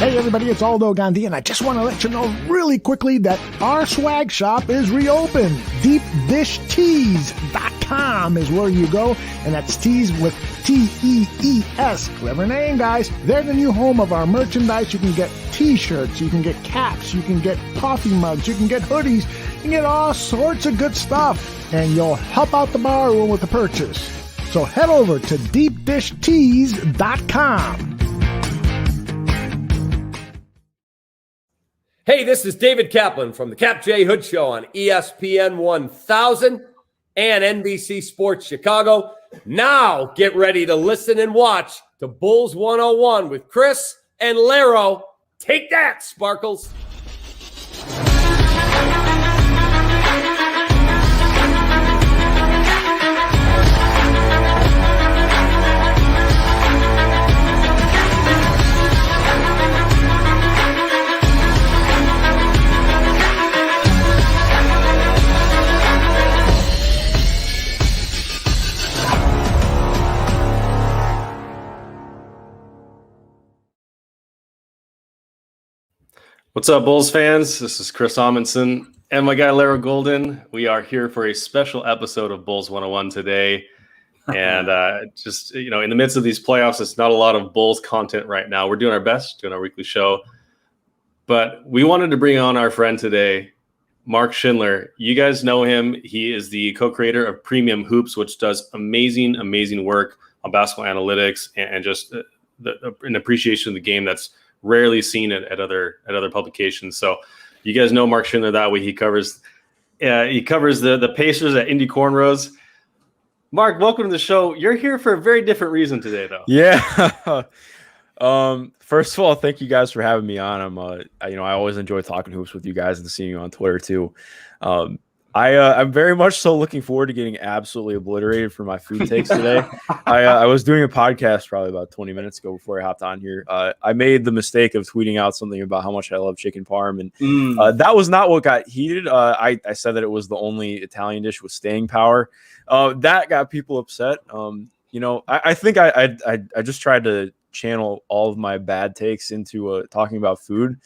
Hey everybody, it's Aldo Gandhi, and I just want to let you know really quickly that our swag shop is reopened. DeepDishTees.com is where you go, and that's tees with T-E-E-S. Clever name, guys. They're the new home of our merchandise. You can get t-shirts, you can get caps, you can get coffee mugs, you can get hoodies, you can get all sorts of good stuff, and you'll help out the bar room with the purchase. So head over to DeepDishTees.com. Hey, this is David Kaplan from the Cap J Hood Show on ESPN 1000 and NBC Sports Chicago. Now get ready to listen and watch to Bulls 101 with Kris and Larro. Take that, Sparkles. What's up, Bulls fans? This is Chris Amundsen and my guy, Larro Golden. We are here for a special episode of Bulls 101 today. And just, in the midst of these playoffs, it's not a lot of Bulls content right now. We're doing our best, doing our weekly show. But we wanted to bring on our friend today, Mark Schindler. You guys know him. He is the co-creator of Premium Hoops, which does amazing, amazing work on basketball analytics and just an appreciation of the game that's rarely seen at other publications. So you guys know Mark Schindler that way. He covers the Pacers at Indy Cornrows. Mark, welcome to the show. You're here for a very different reason today, though. Yeah. First of all, thank you guys for having me on. I always enjoy talking hoops with you guys and seeing you on Twitter too. I'm very much so looking forward to getting absolutely obliterated for my food takes today. I was doing a podcast probably about 20 minutes ago before I hopped on here. I made the mistake of tweeting out something about how much I love chicken parm, and that was not what got heated. I said that it was the only Italian dish with staying power. That got people upset. I think I just tried to channel all of my bad takes into talking about food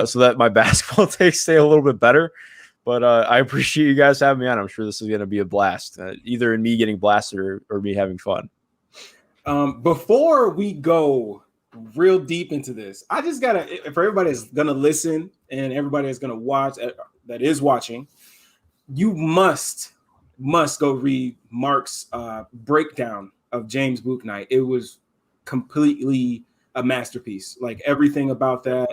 so that my basketball takes stay a little bit better. But I appreciate you guys having me on. I'm sure this is going to be a blast, either in me getting blasted or me having fun. Before we go real deep into this, I just got to, for everybody that's going to listen and everybody that's going to watch, that is watching, you must go read Mark's breakdown of James Bouknight. It was completely a masterpiece. Like everything about that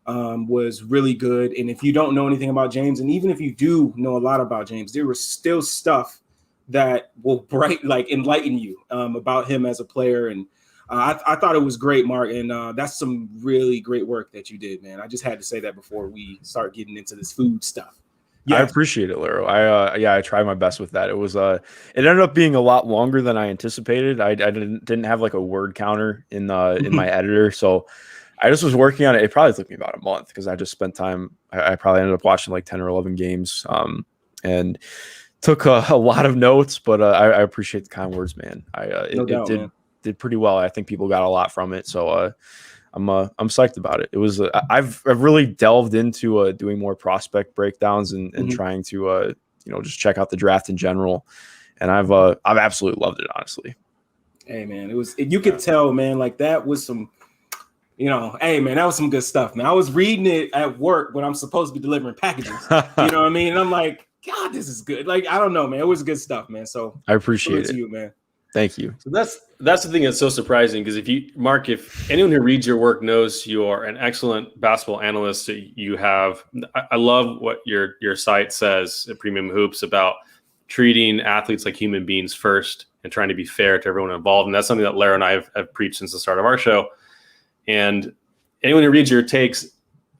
was really good. And if you don't know anything about James, and even if you do know a lot about James, there was still stuff that will enlighten you about him as a player. And I thought it was great, Mark. And that's some really great work that you did, man. I just had to say that before we start getting into this food stuff. Yeah. I appreciate it, Larro. I tried my best with that. It was it ended up being a lot longer than I anticipated. I didn't have like a word counter in my editor, so I just was working on it. It probably took me about a month because I just spent time. I probably ended up watching like 10 or 11 games and took a lot of notes, but I appreciate the kind words, man. It did pretty well. I think people got a lot from it. So I'm psyched about it. It was I've really delved into doing more prospect breakdowns and trying to just check out the draft in general. And I've absolutely loved it, honestly. Hey man, you could tell, man, like that was some, hey man, that was some good stuff, man. I was reading it at work when I'm supposed to be delivering packages. You know what I mean? And I'm like, God, this is good. Like, I don't know, man. It was good stuff, man. So I appreciate it. To you, man. Thank you. So that's the thing that's so surprising, because Mark, if anyone who reads your work knows you are an excellent basketball analyst. You have, I love what your site says at Premium Hoops about treating athletes like human beings first and trying to be fair to everyone involved. And that's something that Larro and I have preached since the start of our show. And anyone who reads your takes,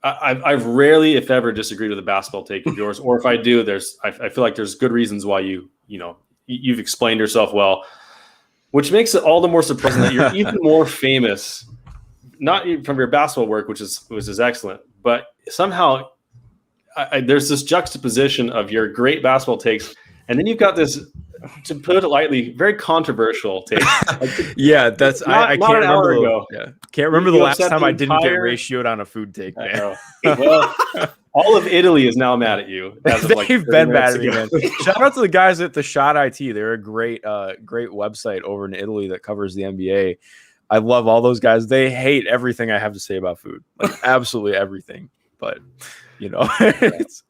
I've rarely, if ever, disagreed with a basketball take of yours. Or if I do, I feel like there's good reasons why you've explained yourself well, which makes it all the more surprising that you're even more famous, not even from your basketball work, which is excellent, but somehow there's this juxtaposition of your great basketball takes, and then you've got this to put it lightly, very controversial take. Yeah, that's I not can't an hour remember. ago. Yeah, can't remember the You last upset time the I didn't get entire- ratioed on a food take, I man. know. Well, all of Italy is now mad at you. As of like They've 30 been minutes mad at me, ago. man. Shout out to the guys at the Shot IT. They're a great website over in Italy that covers the NBA. I love all those guys. They hate everything I have to say about food, like absolutely everything. But it's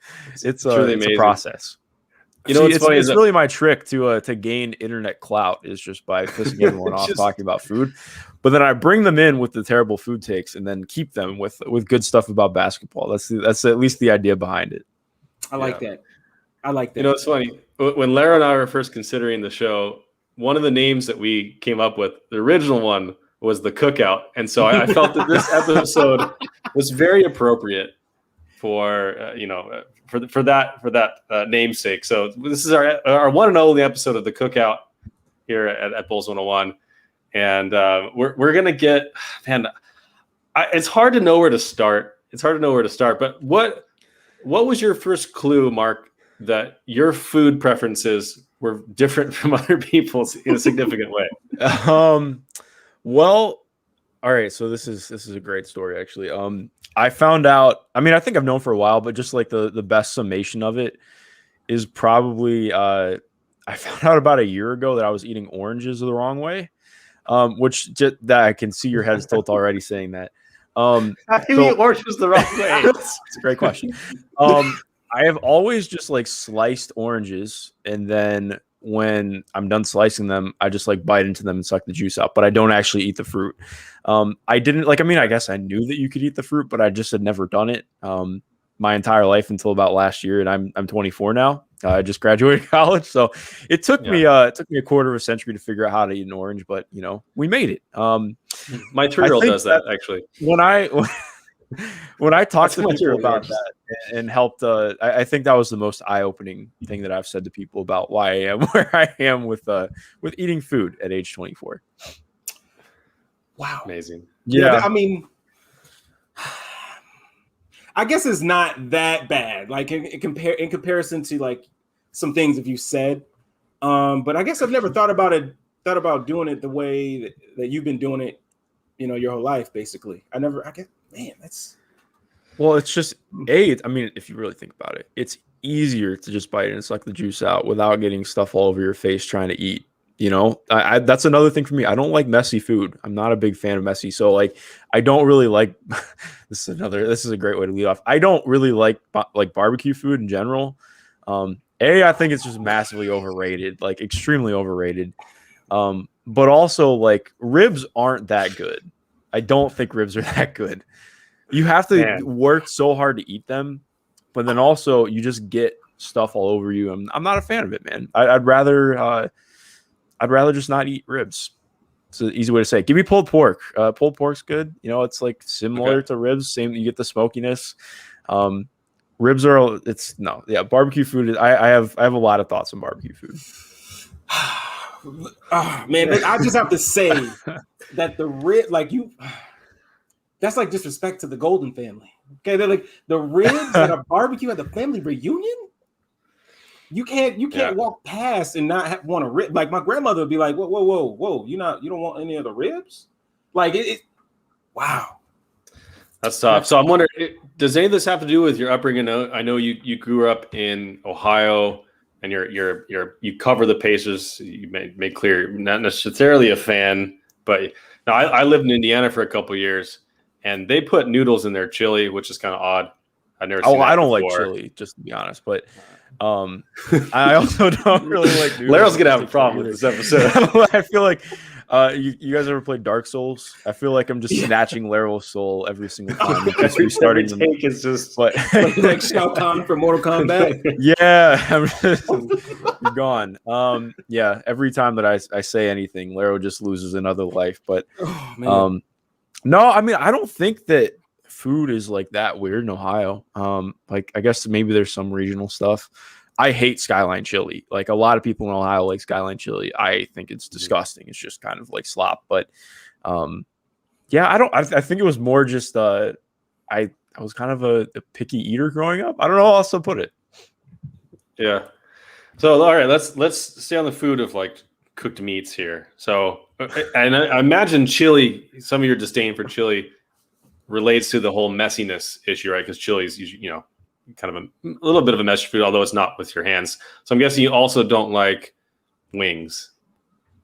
really a amazing. process. You know what's funny it's is really my trick to gain internet clout is just by pissing everyone off Just- talking about food. But then I bring them in with the terrible food takes and then keep them with good stuff about basketball. That's at least the idea behind it. I like that. I like that. You know, it's funny. When Lara and I were first considering the show, one of the names that we came up with, the original one, was the Cookout. And so I felt that this episode was very appropriate for for that namesake. So this is our one and only episode of the Cookout here at Bulls 101, and we're gonna get, man. It's hard to know where to start. But what was your first clue, Mark, that your food preferences were different from other people's in a significant way? Well, all right. So this is a great story, actually. I found out. I mean, I think I've known for a while, but just like the best summation of it is probably I found out about a year ago that I was eating oranges the wrong way, which just, that I can see your head's tilt already saying that. How do you eat oranges the wrong way? It's a great question. I have always just like sliced oranges, and then when I'm done slicing them, I just like bite into them and suck the juice out, but I don't actually eat the fruit. I didn't like, I mean, I guess I knew that you could eat the fruit, but I just had never done it my entire life until about last year. And I'm 24 now. I just graduated college. So it took me a quarter of a century to figure out how to eat an orange, but we made it. My 3-year-old does that actually. When I talked to people about that and helped, I think that was the most eye-opening thing that I've said to people about why I am where I am with eating food at age 24. Wow, amazing. Yeah, I mean, I guess it's not that bad. Like in comparison to like some things if you said, but I guess I've never thought about doing it the way that you've been doing it, your whole life, basically. I guess, man, that's. Well, it's just I mean, if you really think about it, it's easier to just bite and suck the juice out without getting stuff all over your face trying to eat. That's another thing for me. I don't like messy food. I'm not a big fan of messy. So like, I don't really like, this is a great way to lead off. I don't really like barbecue food in general. I think it's just massively overrated, like extremely overrated. But also like ribs aren't that good. I don't think ribs are that good. You have to work so hard to eat them, but then also you just get stuff all over you. I'm not a fan of it, man. I'd rather just not eat ribs. It's an easy way to say it. Give me pulled pork. Pulled pork's good. It's like similar to ribs. Same, you get the smokiness. Ribs are. Barbecue food. I have a lot of thoughts on barbecue food. Man, I just have to say that the rib, that's like disrespect to the Golden family. Okay, they're like the ribs at a barbecue at the family reunion. You can't walk past and not want a rib. Like my grandmother would be like, whoa, you don't want any of the ribs? Like it Wow, that's tough. So I'm wondering, does any of this have to do with your upbringing? I know you grew up in Ohio, and you cover the Pacers. You made clear you're not necessarily a fan, but now I lived in Indiana for a couple of years, and they put noodles in their chili, which is kind of odd. I've never. I don't like chili, just to be honest, but. I also don't really like noodles. Larry's gonna have a problem with this episode. I feel like you guys ever played Dark Souls? I feel like I'm just snatching Larry's soul every single time. Just restarting them. It's just like Shao Kahn from Mortal Kombat. You're gone. Every time that I say anything, Larry just loses another life. But no, I mean I don't think that food is like that weird in Ohio. Like I guess maybe there's some regional stuff. I hate Skyline chili. Like a lot of people in Ohio like Skyline chili. I think it's disgusting. It's just kind of like slop. But I think it was more just I was kind of a picky eater growing up. I don't know how else to put it. Yeah. So all right, let's stay on the food of like cooked meats here. So, and I imagine chili. Some of your disdain for chili relates to the whole messiness issue, right? Because chili is usually, kind of a little bit of a messy food, although it's not with your hands. So I'm guessing you also don't like wings.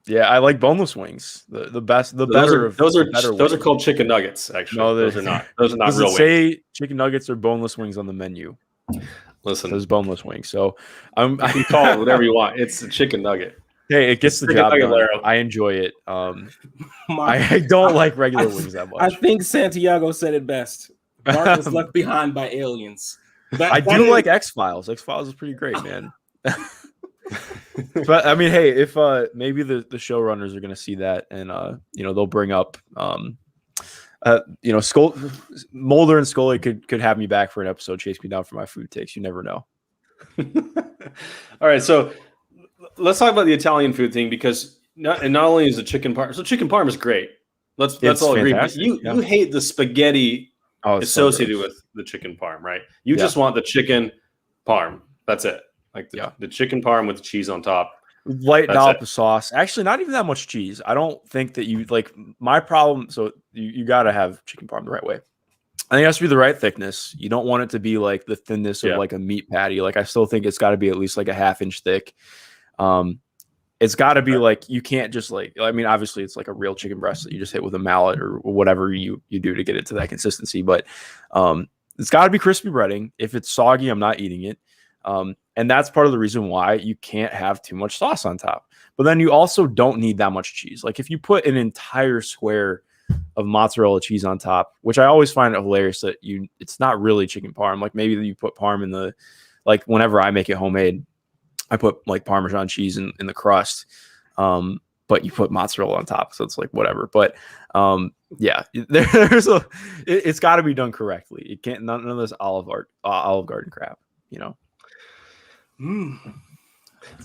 Yeah, I like boneless wings. The best, the So better of those better are wings. called chicken nuggets. Actually, No, those are not. Those are not does real it wings. say chicken nuggets or boneless wings on the menu? Listen, It says boneless wings. So you can call it whatever you want. It's a chicken nugget. hey, it gets the Chicken job nugget, done. Larro. I enjoy it. I don't like regular wings that I much. think Santiago said it best. Bart was left behind by aliens. I do like X-Files. X-Files is pretty great, man. But I mean, hey, if maybe the showrunners are going to see that and they'll bring up Mulder and Scully could have me back for an episode, chase me down for my food takes. You never know. All right, so let's talk about the Italian food thing because not only is the chicken parm. So chicken parm is great. Let's all agree. But you hate the spaghetti associated with the chicken parm, right? You just want the chicken parm. That's it. Like the chicken parm with the cheese on top. Light dollop of sauce. Actually, not even that much cheese. I don't think that you like my problem. So you got to have chicken parm the right way. I think it has to be the right thickness. You don't want it to be like the thinness of like a meat patty. Like I still think it's got to be at least like a ½ inch thick. It's got to be like you can't just like. I mean, obviously it's like a real chicken breast that you just hit with a mallet or whatever you do to get it to that consistency. But it's got to be crispy breading. If it's soggy, I'm not eating it. And that's part of the reason why you can't have too much sauce on top. But then you also don't need that much cheese. Like if you put an entire square of mozzarella cheese on top, which I always find it hilarious that it's not really chicken parm. Like maybe you put parm in the, like whenever I make it homemade, I put like Parmesan cheese in the crust. But you put mozzarella on top. So it's like whatever. But yeah, it's got to be done correctly. It can't, none of this Olive Garden crap,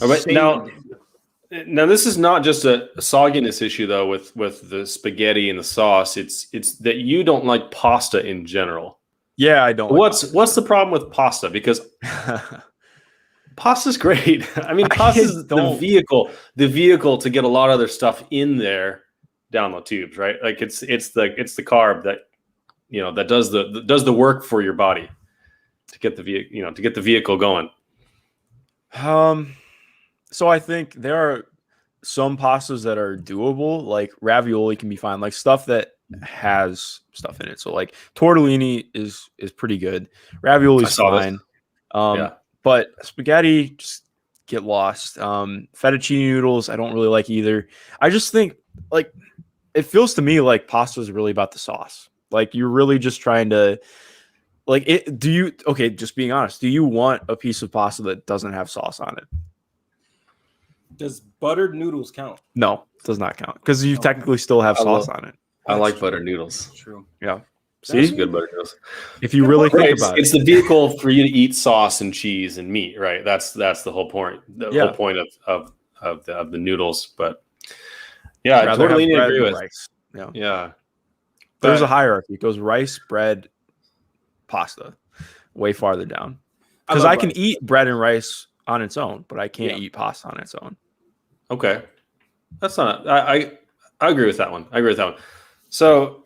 All right, now this is not just a sogginess issue though with the spaghetti and the sauce. It's that you don't like pasta in general. Yeah, I don't. What's the problem with pasta? Because pasta's great. I mean, pasta's the vehicle to get a lot of other stuff in there down the tubes, right? Like it's the carb that that does the work for your body to get the vehicle going. So I think there are some pastas that are doable, like ravioli can be fine, like stuff that has stuff in it. So like tortellini is pretty good. Ravioli is fine. But spaghetti just get lost. Fettuccine noodles I don't really like either. I just think like it feels to me like pasta is really about the sauce. Like you're really just trying to like it. Just being honest, do you want a piece of pasta that doesn't have sauce on it? Does buttered noodles count? No, it does not count because you technically still have sauce on it. I like buttered noodles. True. Yeah. See, good buttered noodles. If you really think about it, it's the vehicle for you to eat sauce and cheese and meat, right? That's the whole point. The whole point of the noodles. But yeah, I totally agree with. Rice. Yeah. There's a hierarchy. It goes rice, bread, pasta, way farther down. Because I can eat bread and rice on its own, but I can't eat pasta on its own. Okay, that's not. I agree with that one. So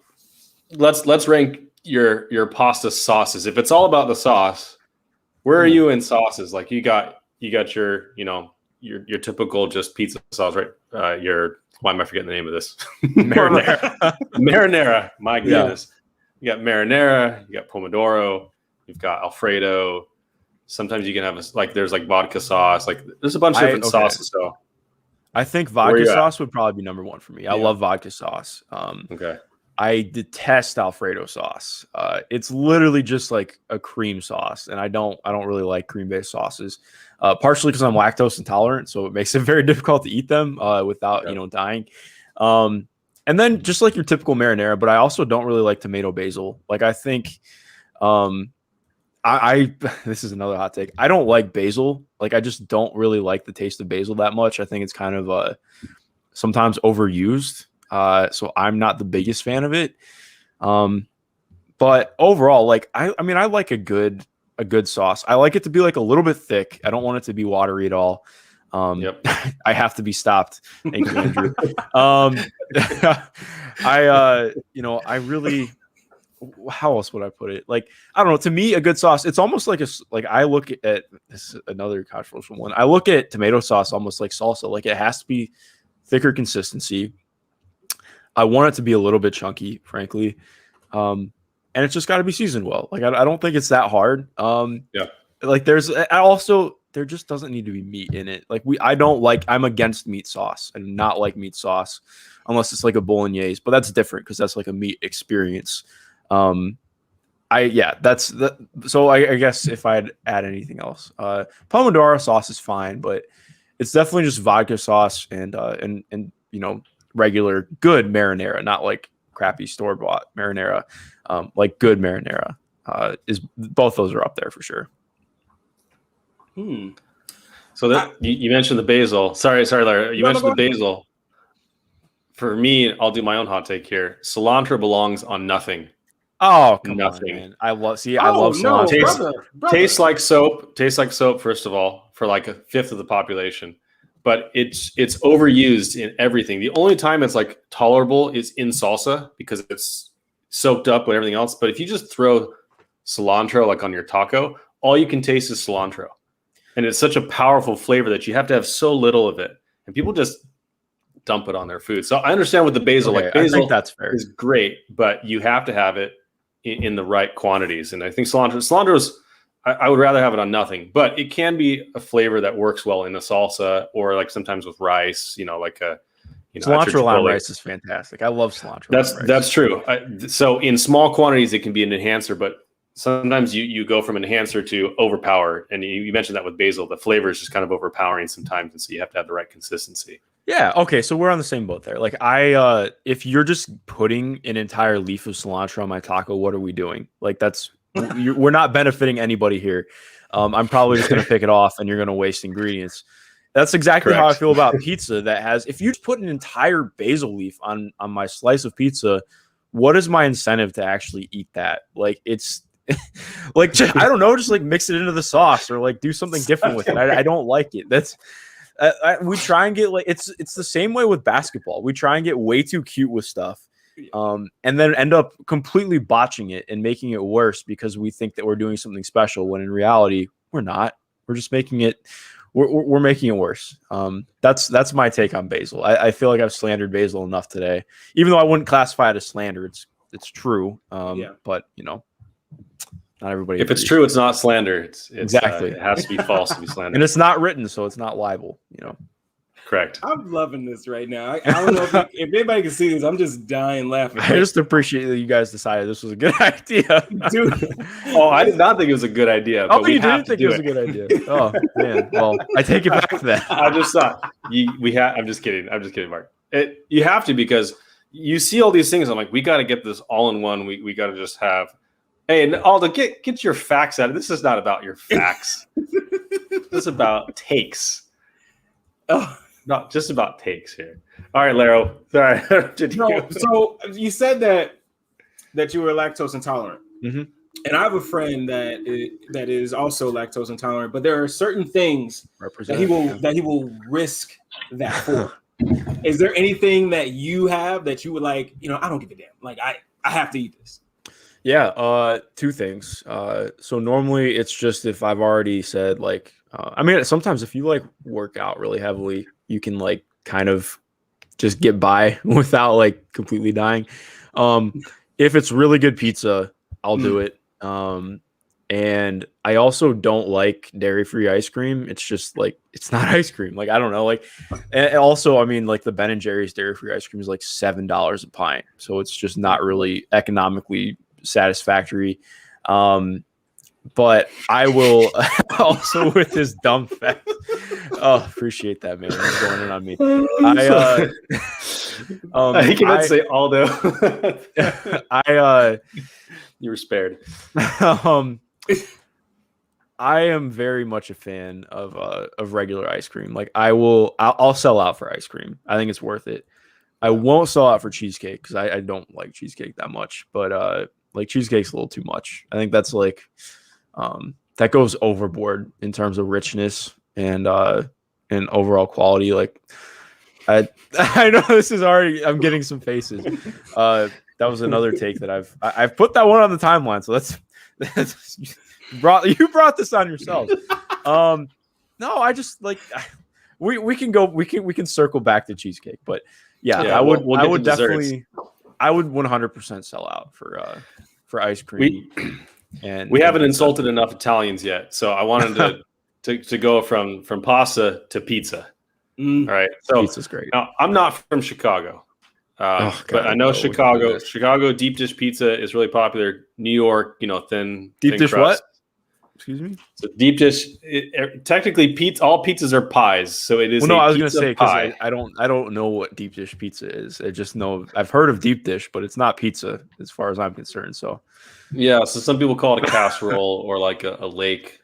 let's rank your pasta sauces. If it's all about the sauce, where are you in sauces? Like you got your your typical just pizza sauce, right? Why am I forgetting the name of this? Marinara. Marinara. My goodness. You got marinara. You got pomodoro. You've got Alfredo. Sometimes you can have there's like vodka sauce. Like there's a bunch of different sauces. So I think vodka sauce would probably be number one for me. I love vodka sauce. Okay. I detest Alfredo sauce. It's literally just like a cream sauce, and I don't really like cream-based sauces. Partially because I'm lactose intolerant, so it makes it very difficult to eat them without dying. And then just like your typical marinara, but I also don't really like tomato basil. Like I think, this is another hot take. I don't like basil. Like I just don't really like the taste of basil that much. I think it's kind of sometimes overused. So I'm not the biggest fan of it. But overall, like I mean, I like a good a good sauce. I like it to be like a little bit thick. I don't want it to be watery at all. Yep. I have to be stopped. Thank you, Andrew. I really, how else would I put it? Like, I don't know. To me, a good sauce, it's almost like I look at this is another controversial one. I look at tomato sauce almost like salsa. Like, it has to be thicker consistency. I want it to be a little bit chunky, frankly. And it's just got to be seasoned well. Like, I don't think it's that hard. Yeah. Like, there just doesn't need to be meat in it. Like, I'm against meat sauce. I do not like meat sauce unless it's like a bolognese, but that's different because that's like a meat experience. So I guess if I'd add anything else, pomodoro sauce is fine, but it's definitely just vodka sauce and regular good marinara, not like crappy store-bought marinara. Like good marinara is both those are up there for sure. So that you mentioned the basil. Sorry, Larry. You mentioned the basil. For me, I'll do my own hot take here. Cilantro belongs on nothing. Oh, come Nothing. on, man. I love cilantro. Brother. Tastes like soap. Tastes like soap, first of all, for like a fifth of the population. But it's overused in everything. The only time it's like tolerable is in salsa because it's soaked up with everything else. But if you just throw cilantro like on your taco, all you can taste is cilantro. And it's such a powerful flavor that you have to have so little of it. And people just dump it on their food. So I understand with the basil, Okay, like basil I think that's fair. is great, but you have to have it in the right quantities. And I think cilantro's, I would rather have it on nothing, but it can be a flavor that works well in a salsa or like sometimes with rice, Cilantro lime rice is fantastic. I love cilantro. That's true. So in small quantities, it can be an enhancer, but sometimes you go from enhancer to overpower. And you mentioned that with basil, the flavor is just kind of overpowering sometimes. And so you have to have the right consistency. Yeah. Okay. So we're on the same boat there. Like if you're just putting an entire leaf of cilantro on my taco, what are we doing? Like we're not benefiting anybody here. I'm probably just going to pick it off and you're going to waste ingredients. That's exactly how I feel about pizza if you just put an entire basil leaf on my slice of pizza, what is my incentive to actually eat that? Like it's like, I don't know, just like mix it into the sauce or like do something different with it. I don't like it. That's we try and get like, it's the same way with basketball. We try and get way too cute with stuff. And then end up completely botching it and making it worse because we think that we're doing something special when in reality we're not. We're just making it we're making it worse. That's my take on basil. I feel like I've slandered basil enough today, even though I wouldn't classify it as slander. It's true. But not everybody. If it's true, it's not slander. It's exactly. It has to be false to be slander, and it's not written, so it's not libel. Correct. I'm loving this right now. I don't know if anybody can see this. I'm just dying laughing. I just appreciate that you guys decided this was a good idea, Dude. Oh, I did not think it was a good idea. Oh, but we you have didn't to think do it was a good idea. Oh man, well, I take it back to that. I just thought we have. I'm just kidding, Mark. You have to because you see all these things. I'm like, we got to get this all in one. We got to just have. Hey, and Aldo, get your facts out. This is not about your facts. This is about takes. Oh. Not just about takes here. All right, Larro. Sorry. So you said that you were lactose intolerant, mm-hmm. and I have a friend that is also lactose intolerant. But there are certain things that he will risk that for. Is there anything that you have that you would like? I don't give a damn. Like I have to eat this. Yeah, two things. So normally it's just if I've already said like, sometimes if you like work out really heavily, you can like kind of just get by without like completely dying. If it's really good pizza, I'll do it. And I also don't like dairy-free ice cream. It's just like, it's not ice cream. Like, I don't know. Like, and also, like the Ben & Jerry's dairy-free ice cream is like $7 a pint. So it's just not really economically satisfactory. But I will also with this dumb fact. Oh, appreciate that, man. He's going in on me. I think you meant to say Aldo. You were spared. I am very much a fan of regular ice cream. Like I'll sell out for ice cream. I think it's worth it. I won't sell out for cheesecake because I don't like cheesecake that much. But like cheesecake's a little too much. I think that's like that goes overboard in terms of richness and overall quality. Like I know this is already, I'm getting some faces. That was another take that I've put that one on the timeline. So that's you brought this on yourselves. No, I just like we can circle back to cheesecake, but yeah, I would definitely 100% sell out for ice cream. We haven't insulted enough Italians yet, so I wanted to go from pasta to pizza. All right, so pizza's great. Now, I'm not from Chicago, but I know Chicago deep dish pizza is really popular. New York, thin deep dish crust. What? Excuse me. So deep dish. Technically, all pizzas are pies. So it is. Well, no, I was going to say because I don't know what deep dish pizza is. I just know I've heard of deep dish, but it's not pizza as far as I'm concerned. So yeah, so some people call it a casserole or like a lake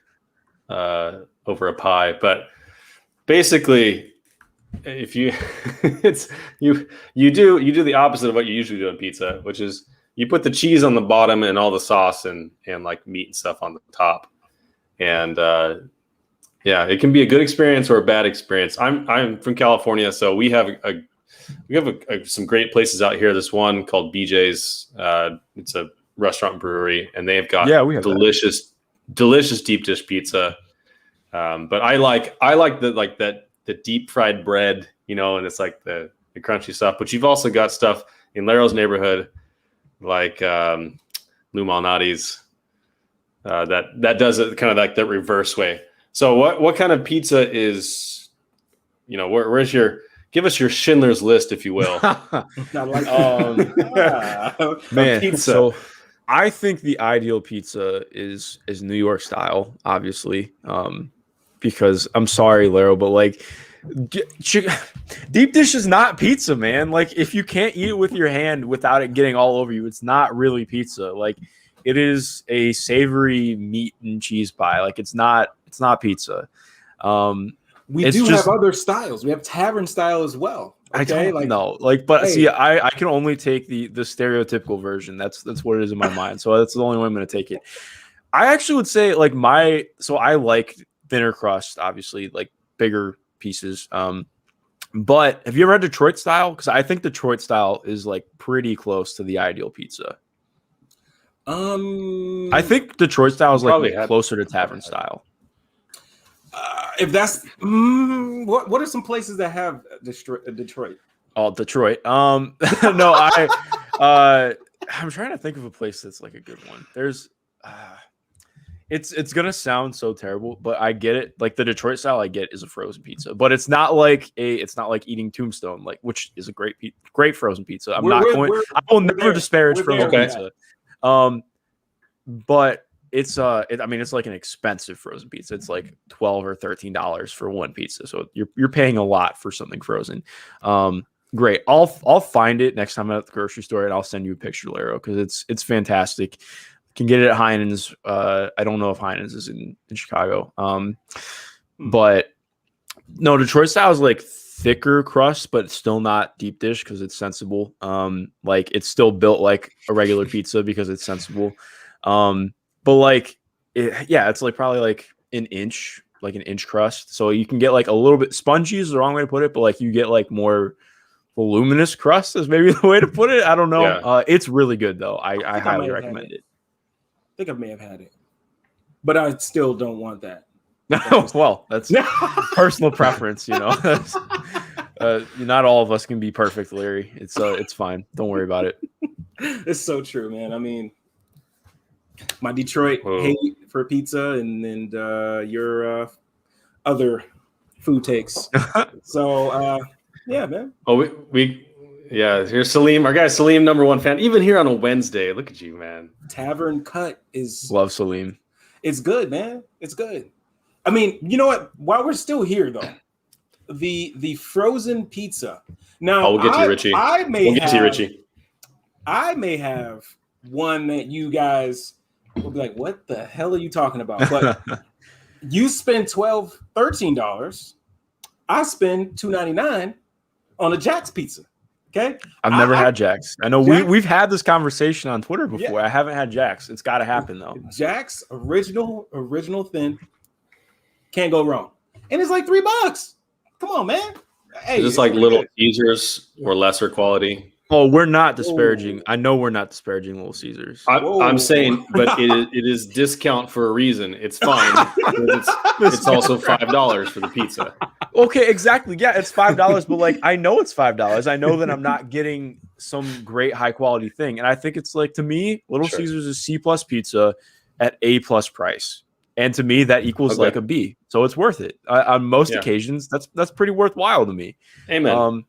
over a pie, but basically, if you you do the opposite of what you usually do on pizza, which is you put the cheese on the bottom and all the sauce and like meat and stuff on the top. And yeah, it can be a good experience or a bad experience. I'm from California, so we have some great places out here. This one called BJ's. It's a restaurant brewery, and they've got delicious deep dish pizza. But I like the deep fried bread, and it's like the crunchy stuff. But you've also got stuff in Larro's neighborhood, like Lou Malnati's. That does it kind of like that reverse way. So what kind of pizza is, where's give us your Schindler's List, if you will. Man, pizza. So I think the ideal pizza is New York style, obviously, because I'm sorry, Larro, but like deep dish is not pizza, man. Like if you can't eat it with your hand without it getting all over you, it's not really pizza. Like it is a savory meat and cheese pie. Like it's not pizza. We have other styles. We have tavern style as well. Okay? I can only take the stereotypical version. That's what it is in my mind. So that's the only way I'm going to take it. I actually would say like I like thinner crust, obviously, like bigger pieces. But have you ever had Detroit style? Because I think Detroit style is like pretty close to the ideal pizza. I think Detroit style is like closer to tavern style. If that's what are some places that have Detroit? Oh, Detroit. No, I'm trying to think of a place that's like a good one. There's it's gonna sound so terrible, but I get it. Like the Detroit style I get is a frozen pizza, but it's not like eating Tombstone, like which is a great frozen pizza. I will never disparage frozen pizza. But it's it's like an expensive frozen pizza. It's like $12 or $13 for one pizza. So you're paying a lot for something frozen. Great. I'll find it next time I'm at the grocery store and I'll send you a picture, Larro, because it's fantastic. Can get it at Heinen's. I don't know if Heinen's is in Chicago. But no, Detroit style is like thicker crust, but it's still not deep dish because it's sensible. Like it's still built like a regular pizza because it's sensible. But like, it's like probably like an inch crust. So you can get like a little bit spongy is the wrong way to put it, but like you get like more voluminous crust is maybe the way to put it. I don't know. Yeah. It's really good though. I highly recommend it. I think I may have had it, but I still don't want that. Well, that's personal preference, not all of us can be perfect, Larry. It's fine. Don't worry about it. It's so true, man. I mean, my Detroit hate for pizza and your other food takes. So yeah, man. Oh, here's Salim, our guy Salim, #1 fan. Even here on a Wednesday, look at you, man. Tavern Cut is love Salim. It's good, man. It's good. I mean, you know what? While we're still here, though, the frozen pizza. Now, we'll get to you, Richie. I may have one that you guys will be like, "What the hell are you talking about?" But you spend $12, $13. I spend $2.99 on a Jack's pizza. Okay, I've never had Jack's. I know Jack's- we've had this conversation on Twitter before. Yeah. I haven't had Jack's. It's got to happen though. Jack's original thin. Can't go wrong. And it's like $3. Come on, man. Hey, Is this like Little Caesars or lesser quality? Oh, we're not disparaging. I know we're not disparaging Little Caesars. I'm saying, but it is discount for a reason. It's fine. It's also $5 for the pizza. Okay, exactly. Yeah, it's $5, but like I know it's $5. I know that I'm not getting some great high quality thing, and I think it's like, to me, Little Caesars is C+ pizza at A+ price, and to me that equals like a B. So it's worth it on most occasions. That's pretty worthwhile to me. Amen.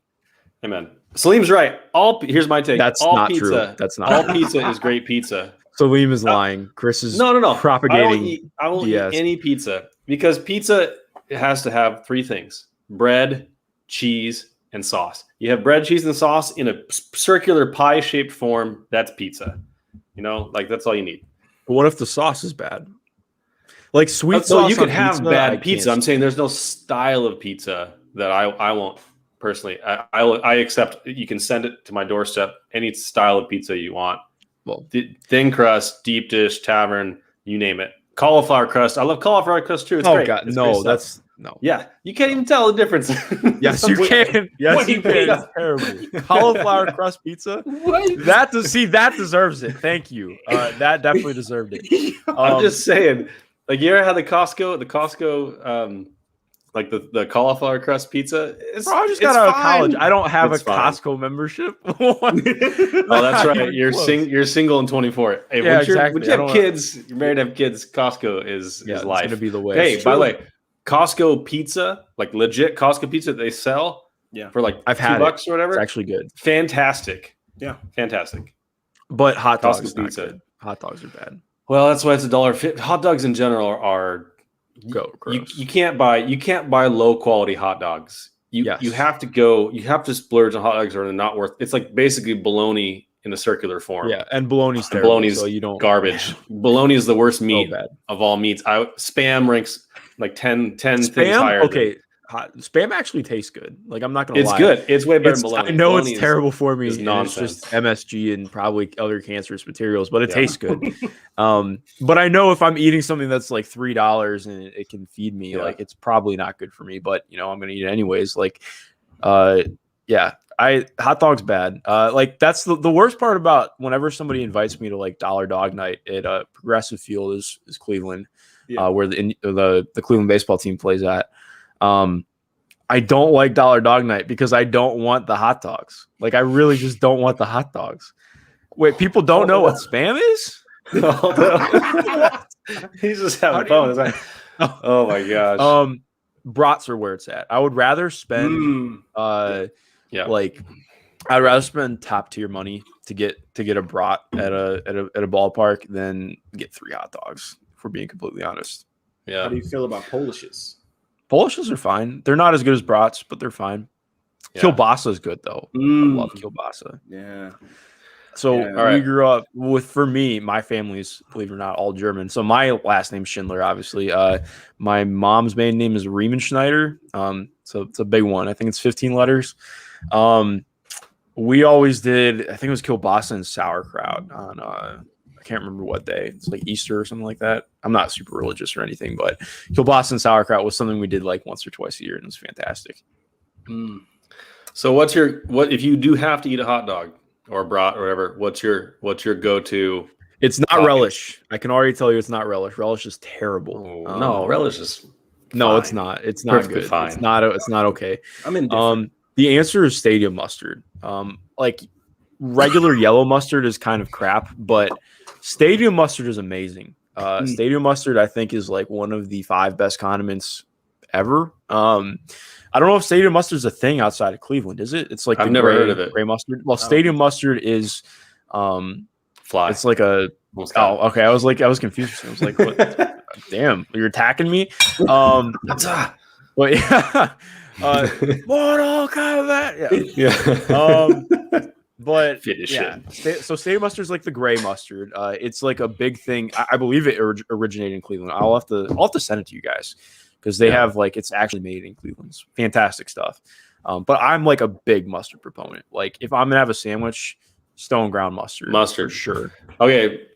Amen. Salim's right. Here's my take. That's all not pizza, true. That's not all true. pizza is great pizza. Salim is lying. Chris is No. propagating. I won't eat any pizza, because pizza has to have three things: bread, cheese, and sauce. You have bread, cheese, and sauce in a circular pie-shaped form. That's pizza. Like that's all you need. What if the sauce is bad? Like sweet So sauce. you can on have pizza, bad pizza. I'm saying there's no style of pizza that I won't personally. I accept. You can send it to my doorstep. Any style of pizza you want. Well, thin crust, deep dish, tavern, you name it. Cauliflower crust. I love cauliflower crust too. It's great. God, it's no, great that's no. Yeah, you can't even tell the difference. Yes, you can. Yes, you can. It's terrible. Cauliflower crust pizza. That deserves it. Thank you. That definitely deserved it. I'm just saying. Like, you ever had the Costco, like the cauliflower crust pizza? Bro, I just got out of college. I don't have a Costco membership. Oh, that's right. You're single and 24. Hey, yeah, exactly. When you have kids, you're married to have kids, Costco is life. It's going to be the way. Hey, by the way, Costco pizza, like legit Costco pizza they sell for like I've had $2 or whatever. It's actually good. Fantastic. Yeah. Fantastic. But hot dogs Costco pizza. Good. Hot dogs are bad. Well, that's why it's $1.50. Hot dogs in general are you can't buy low quality hot dogs. You have to splurge on hot dogs, or they're not worth. It's like basically bologna in a circular form. Yeah, and bologna's terrible. Bologna's so you don't garbage. Bologna is the worst meat of all meats. Spam ranks like 10 things higher. Okay. Spam actually tastes good. Like, I'm not gonna lie. It's good. It's way better than bologna. I know bologna it's terrible for me. It's just MSG and probably other cancerous materials, but it tastes good. But I know if I'm eating something that's like $3 and it can feed me, like, it's probably not good for me. But I'm gonna eat it anyways. Like, hot dog's bad. Like, that's the worst part about whenever somebody invites me to like Dollar Dog Night at Progressive Field is Cleveland, where the Cleveland baseball team plays at. I don't like Dollar Dog Night because I don't want the hot dogs. Like, I really just don't want the hot dogs. Wait, people don't know what Spam is? He's just having fun. Oh my gosh. Brats are where it's at. I would rather spend I'd rather spend top tier money to get a brat at a ballpark than get 3 hot dogs, if we're being completely honest. Yeah. How do you feel about Polishes? Polishes are fine. They're not as good as brats, but they're fine. Yeah. Kielbasa is good though. I love kielbasa. Yeah. So we grew up with, for me, my family's, believe it or not, all German. So my last name's Schindler, obviously. My mom's maiden name is Riemenschneider. So it's a big one. I think it's 15 letters. We always did, I think it was kielbasa and sauerkraut on I can't remember what day. It's like Easter or something like that. I'm not super religious or anything, but kielbasa and sauerkraut was something we did like once or twice a year, and it was fantastic. So what if you do have to eat a hot dog or a brat or whatever, what's your go-to? It's not relish. I can already tell you it's not relish. Relish is terrible. No, relish is no, it's not. It's not perfectly good. Fine. It's not okay. I'm indifferent. The answer is stadium mustard. Like regular yellow mustard is kind of crap, but stadium mustard is amazing. Stadium mustard, I think, is like one of the 5 best condiments ever. I don't know if stadium mustard is a thing outside of Cleveland. Is it? It's like I've never heard of it. Gray mustard. Well, stadium mustard is fly. It's like a okay. I was confused. I was like, what? Damn, you're attacking me. But yeah. Mortal Kombat. Yeah. But so stadium mustard is like the gray mustard. It's like a big thing. I believe it originated in Cleveland. I'll have to send it to you guys because they have like, it's actually made in Cleveland. It's fantastic stuff. But I'm like a big mustard proponent. Like if I'm gonna have a sandwich, stone ground mustard for sure. Okay,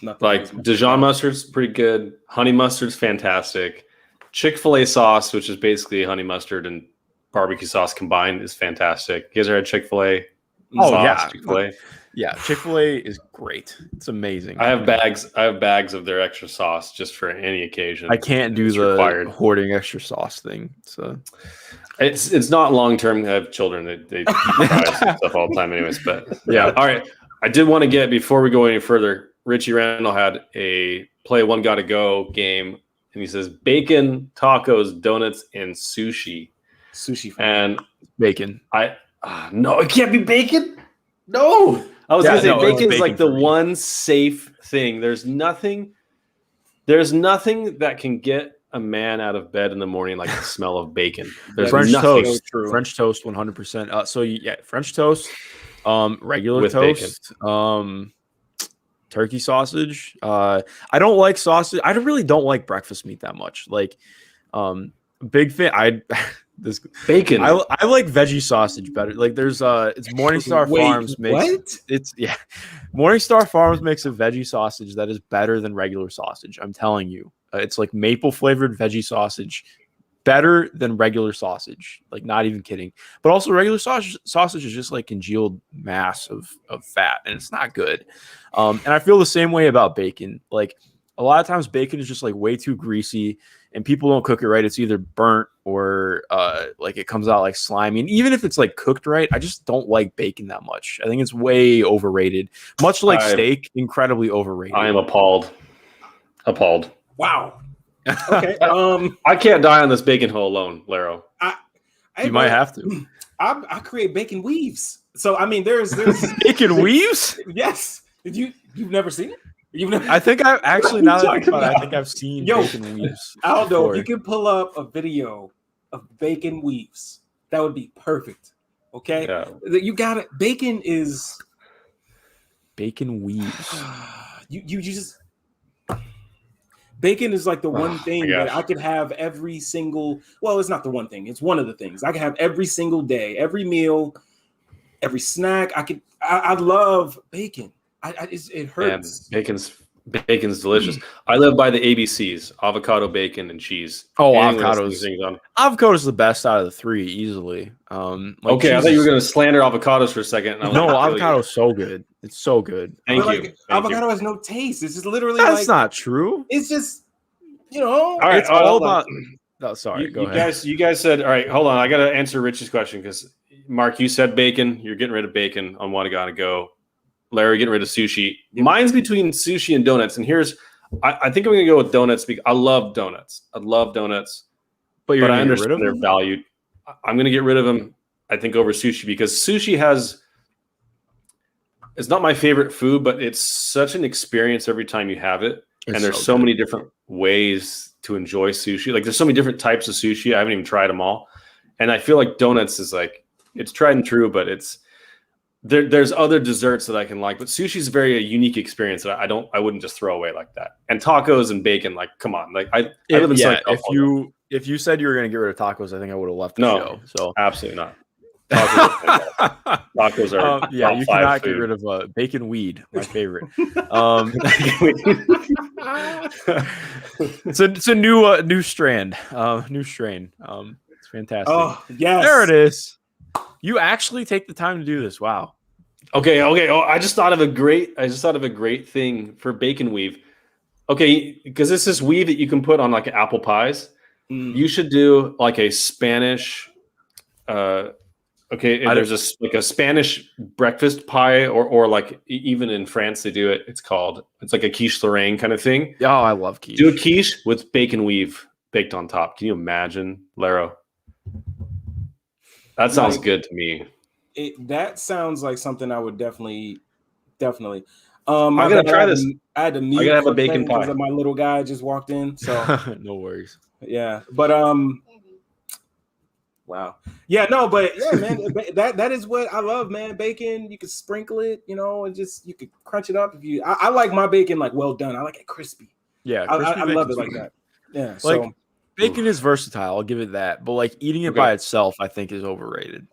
Nothing like against Dijon mustard's pretty good. Honey mustard's fantastic. Chick-fil-A sauce, which is basically honey mustard and barbecue sauce combined, is fantastic. You guys ever had Chick-fil-A Oh, sauce? yeah. Chick-fil-A. Yeah, Chick-fil-A is great. It's amazing. I have bags of their extra sauce just for any occasion. I can't do the required. hoarding extra sauce thing. So it's not long term. I have children. They eat fries and stuff all the time, anyways. But yeah. All right. I did want to get, before we go any further, Richie Randall had a play one gotta go game, and he says bacon, tacos, donuts, and sushi. Sushi and bacon. No, it can't be bacon. No, I was gonna say bacon's like the one safe thing. There's nothing that can get a man out of bed in the morning like the smell of bacon. There's French nothing. toast. French toast, 100%. So yeah, French toast, regular with toast, turkey sausage. I don't like sausage. I really don't like breakfast meat that much. Like, big fan. This bacon. I like veggie sausage better. Like there's it's Morningstar Farms makes Morningstar Farms makes a veggie sausage that is better than regular sausage. I'm telling you. It's like maple flavored veggie sausage, better than regular sausage. Like not even kidding. But also regular sausage is just like congealed mass of fat, and it's not good. And I feel the same way about bacon. Like a lot of times bacon is just like way too greasy, and people don't cook it right. It's either burnt or like it comes out like slimy. And even if it's like cooked right, I just don't like bacon that much. I think it's way overrated. Much like steak, incredibly overrated. I am appalled. Wow. Okay. I can't die on this bacon hole alone, Larro. You might have to. I create bacon weaves. So I mean, there's bacon weaves. Yes. You've never seen it? I think I actually now that I think about it, I think I've seen bacon weaves. Aldo, if you can pull up a video of bacon weaves, that would be perfect. Okay, you got it. Bacon weaves. You just bacon is like the one thing that I could have every single. Well, it's not the one thing. It's one of the things I can have every single day, every meal, every snack. I love bacon. It hurts. Yeah, bacon's delicious. I live by the ABCs: avocado, bacon, and cheese. Oh, avocado is the best out of the three, easily. Okay, I thought you were going to slander avocados for a second. No, avocado is so good. It's so good. Thank you. Avocado has no taste. It's just literally that's not true. It's just all right. It's all about. Oh, sorry. Go ahead. You guys said, all right. Hold on. I got to answer Rich's question because Mark, you said bacon. You're getting rid of bacon on One Gotta Go. Larry getting rid of sushi. Mine's between sushi and donuts. And I think I'm going to go with donuts because I love donuts. But I understand their value. I'm going to get rid of them, I think, over sushi because sushi it's not my favorite food, but it's such an experience every time you have it. And there's so many different ways to enjoy sushi. Like there's so many different types of sushi. I haven't even tried them all. And I feel like donuts is like, it's tried and true, but there's other desserts that I can like, but sushi is a very unique experience that I wouldn't just throw away like that. And tacos and bacon, like, come on, like I live in Southern California. If you said you were going to get rid of tacos, I think I would have left the show. So absolutely not. Tacos are you cannot get rid of bacon weed, my favorite. It's a new strand, new strain. It's fantastic. Oh yes, there it is. You actually take the time to do this. Wow. Okay. Oh, I just thought of a great thing for bacon weave. Okay, because it's this weave that you can put on like apple pies. You should do like a Spanish. There's a Spanish breakfast pie, or like even in France they do it. It's like a quiche Lorraine kind of thing. Oh, I love quiche. Do a quiche with bacon weave baked on top. Can you imagine, Larro? That sounds good to me. That sounds like something I would definitely. I'm gonna try this. I had to mute. I gotta have a bacon pie. Because my little guy just walked in. So no worries. Yeah, but wow. Yeah, no, but yeah, man, that is what I love, man. Bacon, you can sprinkle it, and just you could crunch it up if you. I like my bacon like well done. I like it crispy. Yeah, I love it like that. Yeah, like Bacon is versatile. I'll give it that. But like eating it by itself, I think is overrated.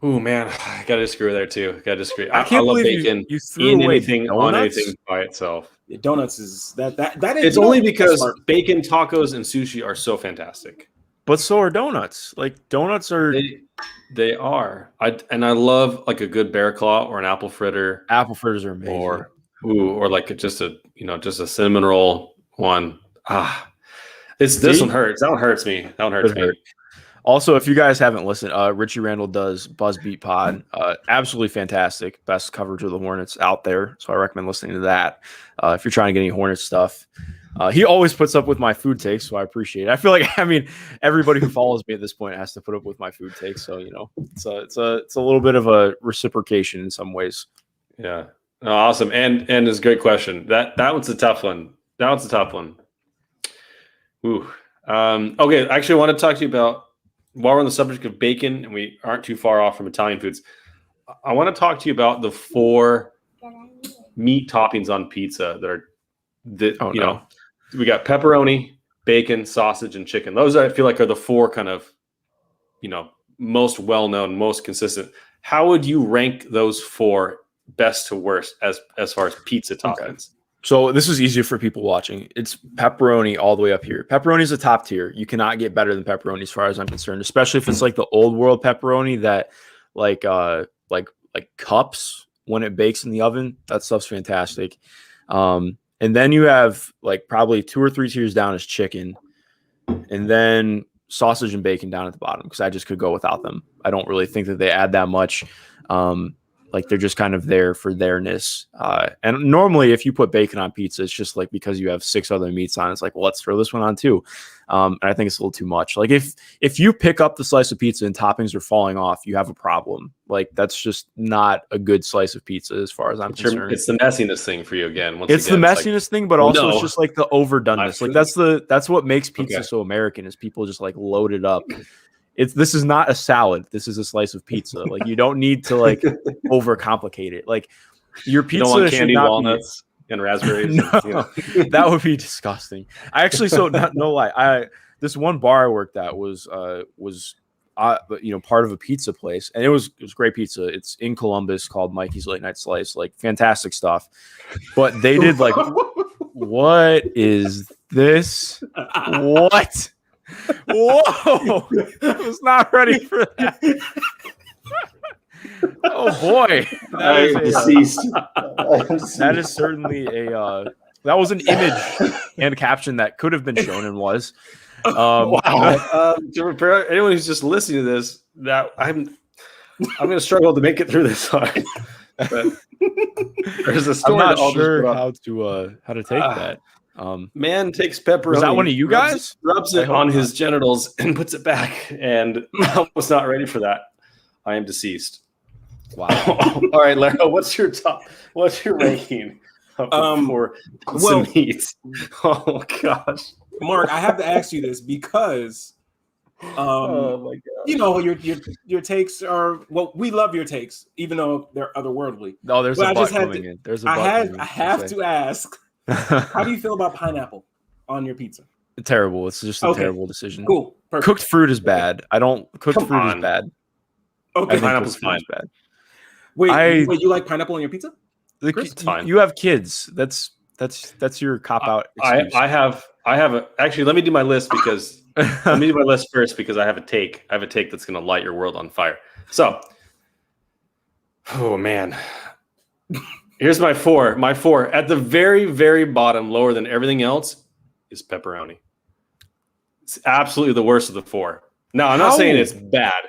Oh man, I gotta disagree with there too. Gotta disagree. I I can't love believe bacon you threw in away anything on donuts? anything by itself. Yeah, donuts is that is. It's only because bacon tacos and sushi are so fantastic. But so are donuts. Like donuts are They are. I love like a good bear claw or an apple fritter, apple fritters are amazing. or like just a cinnamon roll one. This one hurts. That one hurts me. That one hurts me. Also, if you guys haven't listened, Richie Randall does Buzzbeat Pod. Absolutely fantastic. Best coverage of the Hornets out there. So I recommend listening to that if you're trying to get any Hornets stuff. He always puts up with my food takes, so I appreciate it. I feel like, everybody who follows me at this point has to put up with my food takes. So, it's a little bit of a reciprocation in some ways. Yeah. Oh, awesome. And it's a great question. That one's a tough one. Ooh. Okay. Actually, I want to talk to you about, while we're on the subject of bacon and we aren't too far off from Italian foods, I want to talk to you about the 4 meat toppings on pizza we got pepperoni, bacon, sausage, and chicken. Those I feel like are the 4 kind of, most well-known, most consistent. How would you rank those 4 best to worst as far as pizza toppings? Okay. So this is easier for people watching. It's pepperoni all the way up here. Pepperoni is a top tier. You cannot get better than pepperoni as far as I'm concerned, especially if it's like the old world pepperoni that like cups when it bakes in the oven. That stuff's fantastic. And then you have like probably 2 or 3 tiers down is chicken, and then sausage and bacon down at the bottom, because I just could go without them. I don't really think that they add that much. Like they're just kind of there for theirness. And normally if you put bacon on pizza, it's just like because you have 6 other meats on, it's like, well, let's throw this one on too. And I think it's a little too much. Like if you pick up the slice of pizza and toppings are falling off, you have a problem. Like that's just not a good slice of pizza as far as I'm concerned. It's the messiness thing for you again. It's the messiness thing, but also it's just like the overdoneness. Like that's what makes pizza so American, is people just like load it up. This is not a salad. This is a slice of pizza. Like you don't need to like overcomplicate it. Like your pizza you don't want should candy, not walnuts, and raspberries. No, that would be disgusting. I actually, no lie. This one bar I worked at was part of a pizza place, and it was great pizza. It's in Columbus, called Mikey's Late Night Slice. Like fantastic stuff. But they did like, what is this? What? Whoa! I was not ready for that. Oh boy, that is certainly a that was an image and caption that could have been shown and was. Wow. To prepare anyone who's just listening to this, that I'm going to struggle to make it through this hard. But there's a story. I'm not sure how to take that. Man takes pepperoni. Was that one of you guys? Rubs it on his genitals and puts it back, and I was not ready for that. I am deceased. Wow. All right, Larro, what's your ranking for meats? Oh gosh, Mark, I have to ask you this because oh my god, your takes are, well, we love your takes, even though they're otherworldly. No, there's a butt coming in. There's a butt. I have to ask. How do you feel about pineapple on your pizza? Terrible. It's just a terrible decision. Cool. Perfect. Cooked fruit is bad. Cooked fruit is bad. Okay. Pineapple's fine. Bad. Wait, you like pineapple on your pizza? It's fine. You have kids. That's your cop out excuse. I have actually, let me do my list first because I have a take that's going to light your world on fire. So, oh man. Here's my 4. My 4 at the very, very bottom, lower than everything else, is pepperoni. It's absolutely the worst of the 4. Now, I'm not saying it's bad,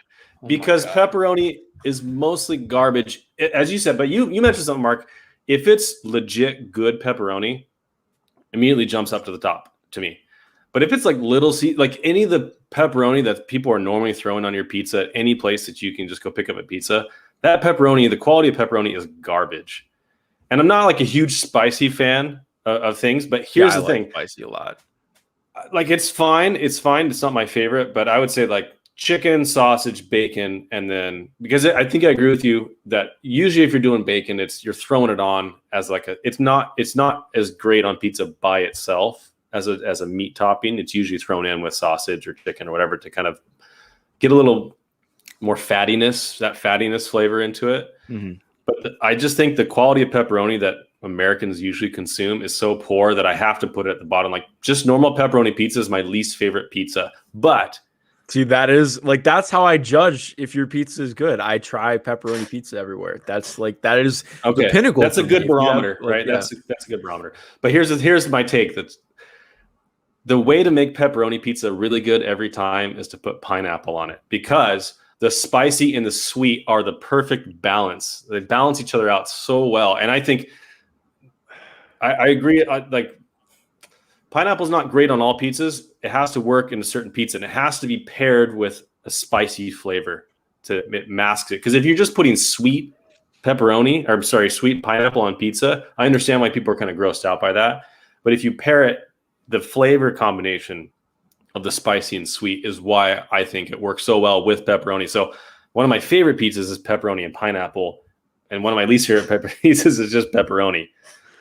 because pepperoni is mostly garbage, as you said. But you mentioned something, Mark. If it's legit good pepperoni, immediately jumps up to the top to me. But if it's like like any of the pepperoni that people are normally throwing on your pizza at any place that you can just go pick up a pizza, that pepperoni, the quality of pepperoni is garbage. And I'm not like a huge spicy fan of things, but here's the thing. Spicy a lot. Like it's fine. It's not my favorite, but I would say like chicken, sausage, bacon, and then, because I think I agree with you that usually if you're doing bacon, you're throwing it on as like it's not as great on pizza by itself as a meat topping. It's usually thrown in with sausage or chicken or whatever to kind of get a little more fattiness flavor into it. Mm-hmm. But I just think the quality of pepperoni that Americans usually consume is so poor that I have to put it at the bottom. Like, just normal pepperoni pizza is my least favorite pizza. But see, that's how I judge if your pizza is good. I try pepperoni pizza everywhere. That is the pinnacle. That's a good barometer, right? Yeah. That's a good barometer. But here's my take. That's the way to make pepperoni pizza really good every time is to put pineapple on it, because the spicy and the sweet are the perfect balance. They balance each other out so well. And I think I agree. Like, pineapple's not great on all pizzas. It has to work in a certain pizza, and it has to be paired with a spicy flavor to mask it. Because if you're just putting sweet pineapple on pizza, I understand why people are kind of grossed out by that. But if you pair it, the flavor combination of the spicy and sweet is why I think it works so well with pepperoni. So one of my favorite pizzas is pepperoni and pineapple, and one of my least favorite pizzas is just pepperoni.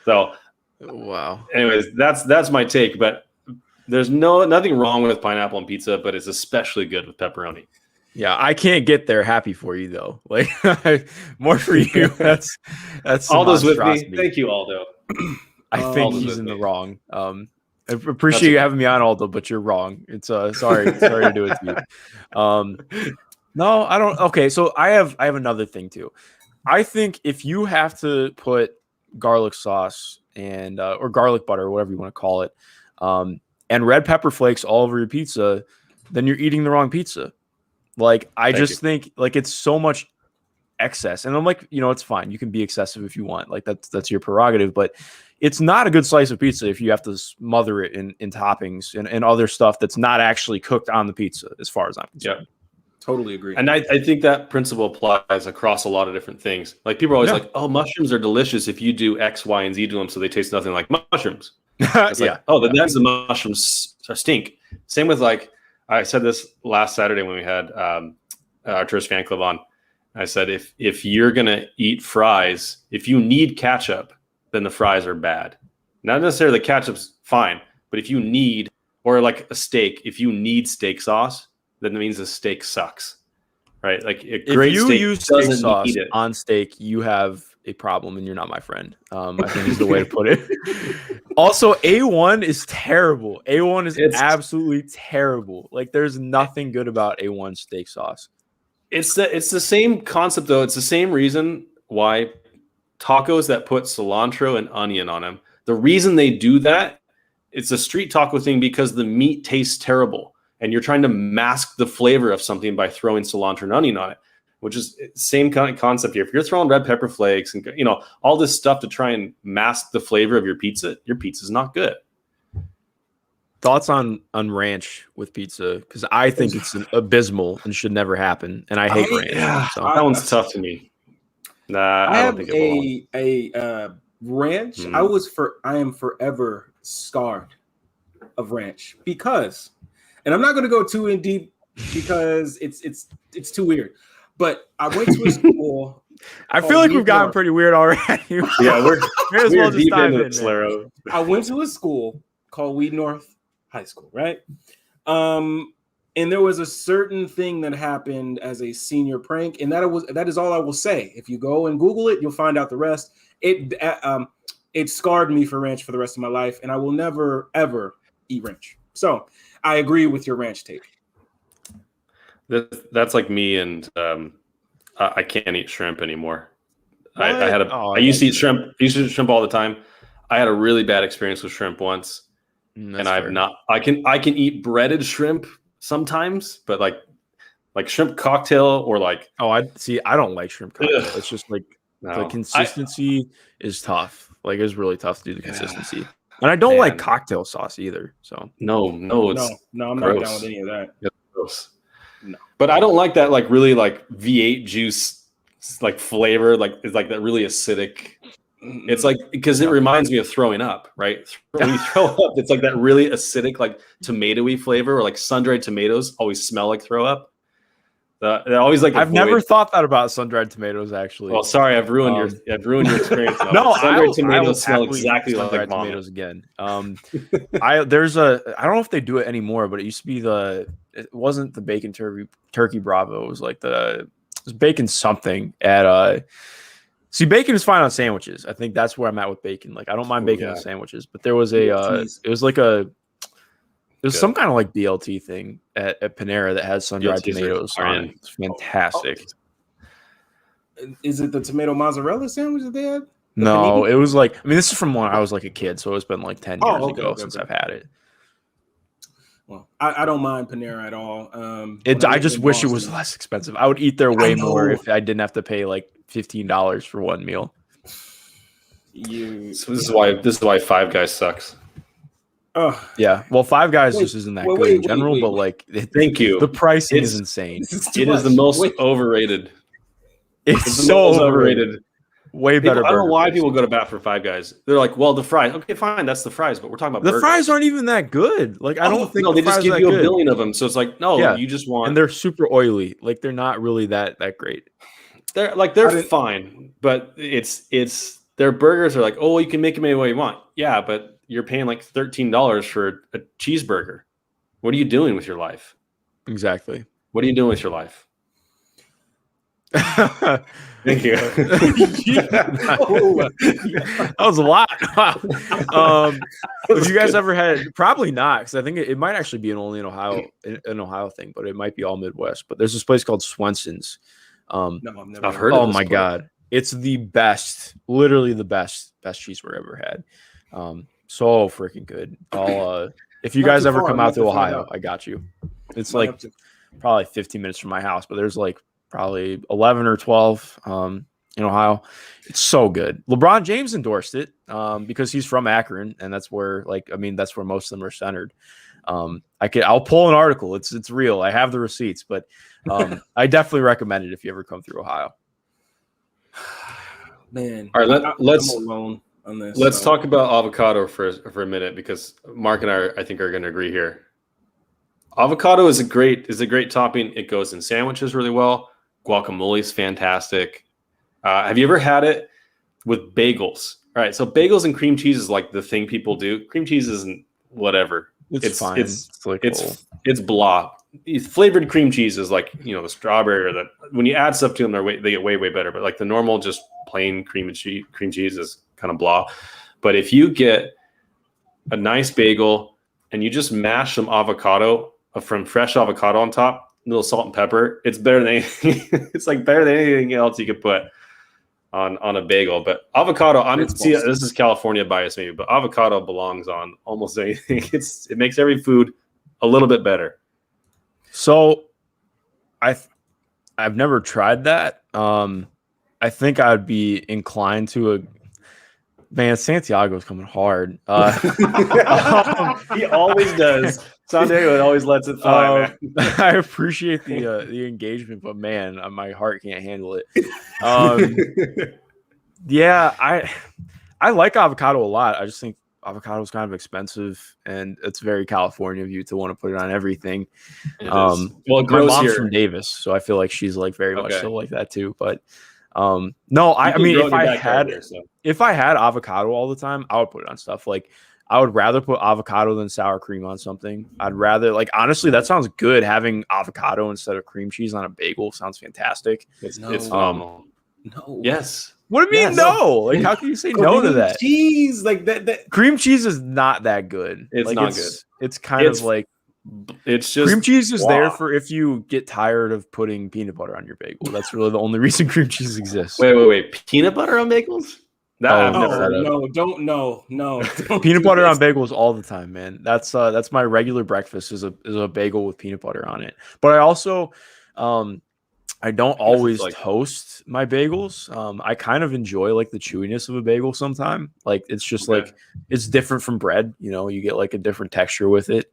So, wow. Anyways, that's my take. But there's nothing wrong with pineapple on pizza, but it's especially good with pepperoni. Yeah, I can't get there. Happy for you though. Like, more for you. That's Aldo's with me. Thank you, Aldo. I think he's in the wrong. I appreciate you having me on, Aldo, but you're wrong. It's sorry to do it to you. No, I don't. Okay, so I have another thing too. I think if you have to put garlic sauce and or garlic butter, or whatever you want to call it, and red pepper flakes all over your pizza, then you're eating the wrong pizza. Like, I just think like it's so much excess, and I'm like, it's fine. You can be excessive if you want. Like, that's your prerogative, but it's not a good slice of pizza if you have to smother it in toppings and other stuff that's not actually cooked on the pizza, as far as I'm concerned. Yeah. Totally agree. And I think that principle applies across a lot of different things. Like, people are always like, oh, mushrooms are delicious if you do X, Y, and Z to them, so they taste nothing like mushrooms. It's like, then that's the mushrooms stink. Same with, like, I said this last Saturday when we had our Tourist fan club on. I said, if you're going to eat fries, if you need ketchup, then the fries are bad. Not necessarily the ketchup's fine, but if you need, or like a steak, if you need steak sauce, then that means the steak sucks, right? Like, if you use steak sauce on steak, you have a problem and you're not my friend. I think is the way to put it. Also, A1 is terrible. A1 is absolutely terrible. Like, there's nothing good about A1 steak sauce. It's the same concept though. It's the same reason why tacos that put cilantro and onion on them. The reason they do that, it's a street taco thing because the meat tastes terrible, and you're trying to mask the flavor of something by throwing cilantro and onion on it, which is the same kind of concept here. If you're throwing red pepper flakes and all this stuff to try and mask the flavor of your pizza's not good. Thoughts on ranch with pizza? Because I think it's abysmal and should never happen, and I hate ranch. Yeah, so that one's tough to me. Nah, I don't think it will. A ranch. Mm-hmm. I am forever scarred of ranch because, and I'm not going to go too in deep because it's too weird. But I went to a school. I feel like we've gotten pretty weird already. Yeah, we're well deep into this, Larro. I went to a school called Weed North High School, right? And there was a certain thing that happened as a senior prank, and that is all I will say. If you go and Google it, you'll find out the rest. It scarred me for ranch for the rest of my life, and I will never ever eat ranch. So I agree with your ranch take. That's like me, and I can't eat shrimp anymore. I used to eat shrimp. I used to eat shrimp all the time. I had a really bad experience with shrimp once, and I've not. I can eat breaded shrimp sometimes, but like shrimp cocktail or like. Oh, I don't like shrimp cocktail. It's just like the consistency is tough. Like, it's really tough to do the consistency. And I don't like cocktail sauce either. So no, I'm gross. not down with any of that. It's gross. No. But I don't like that, like, really like V8 juice like flavor, like it's like that really acidic. It's like, because it reminds me of throwing up, right? When you throw up, it's like that really acidic, like tomatoey flavor, or like sun-dried tomatoes always smell like throw up. They're always like. I've never thought that about sun-dried tomatoes. Actually. Well, sorry, I've ruined your experience. Now. No, sun-dried I will smell exactly like sun-dried vomit. tomatoes again. I don't know if they do it anymore, but it used to be it wasn't the bacon turkey Bravo. It was like it was bacon something at See, bacon is fine on sandwiches. I think that's where I'm at with bacon. Like, I don't mind bacon on sandwiches, but there was it was some kind of like BLT thing at Panera that has sun-dried tomatoes on it. It's fantastic. Is it the tomato mozzarella sandwich that they had? No, it was like, I mean, this is from when I was like a kid, so it's been like 10 years ago since I've had it. Well, I don't mind Panera at all. I just wish it was less expensive. I would eat there way more if I didn't have to pay like $15 for one meal. So this is why Five Guys sucks. Yeah, well, Five Guys just isn't that good in general, but like, thank you. The pricing is insane. It is the most overrated. It's so overrated. Way better. I don't know why people go to bat for Five Guys. They're like, well, the fries. Okay, fine, that's the fries, but we're talking about the burgers. fries aren't even that good. Like, I don't think they just give you a billion of them. So it's like, no, you just want. And they're super oily. Like, they're not really that great. They're fine, but it's their burgers are like, oh, you can make them any way you want. Yeah, but you're paying like $13 for a cheeseburger. What are you doing with your life? Exactly. What are you doing with your life? Thank you. That was a lot. Have you guys ever had? Probably not, because I think it might actually be only an Ohio thing, but it might be all Midwest. But there's this place called Swenson's. No, I've heard. Oh my god, it's the best, literally the best cheeseburger I've ever had. So freaking good. If you guys ever come out to Ohio, I got you. It's like probably 15 minutes from my house, but there's like probably 11 or 12 in Ohio. It's so good. LeBron James endorsed it because he's from Akron, and that's where that's where most of them are centered. I'll pull an article. It's real. I have the receipts, but I definitely recommend it if you ever come through Ohio. Man, all right, let's I'm alone on this. Let's talk about avocado for a minute, because Mark and I think are going to agree here. Avocado is a great topping. It goes in sandwiches really well. Guacamole is fantastic. Have you ever had it with bagels? All right, so bagels and cream cheese is like the thing people do. Cream cheese isn't whatever. It's fine. It's blah. Flavored cream cheese is like, the strawberry, or when you add stuff to them, they get way better. But like the normal just plain cream cheese is kind of blah. But if you get a nice bagel and you just mash some avocado, from fresh avocado on top, a little salt and pepper, it's better than anything. It's like better than anything else you could put on a bagel. But avocado, this is California bias maybe, but avocado belongs on almost anything. It makes every food a little bit better. So I've never tried that. I think I'd be inclined to Santiago's coming hard. He always does. San Diego always lets it fly, man. I appreciate the engagement, but man, my heart can't handle it. Yeah, I like avocado a lot. I just think avocado is kind of expensive, and it's very California of you to want to put it on everything. Well, my mom's from Davis, so I feel like she's like very much so like that too. But no, I mean, if I had avocado all the time, I would put it on stuff. Like, I would rather put avocado than sour cream on something. I'd rather, honestly, that sounds good. Having avocado instead of cream cheese on a bagel sounds fantastic. It's phenomenal. No. Yes. What do you mean no? Like, how can you say no to that? Cheese, like that. Cream cheese is not that good. It's not good. It's kind of like, it's just cream cheese is there for if you get tired of putting peanut butter on your bagel. That's really the only reason cream cheese exists. Wait. Peanut butter on bagels? No. Peanut butter on bagels all the time, man. That's my regular breakfast is a bagel with peanut butter on it. But I also I don't always toast my bagels. I kind of enjoy like the chewiness of a bagel sometime. Like, it's just like, it's different from bread. You get like a different texture with it.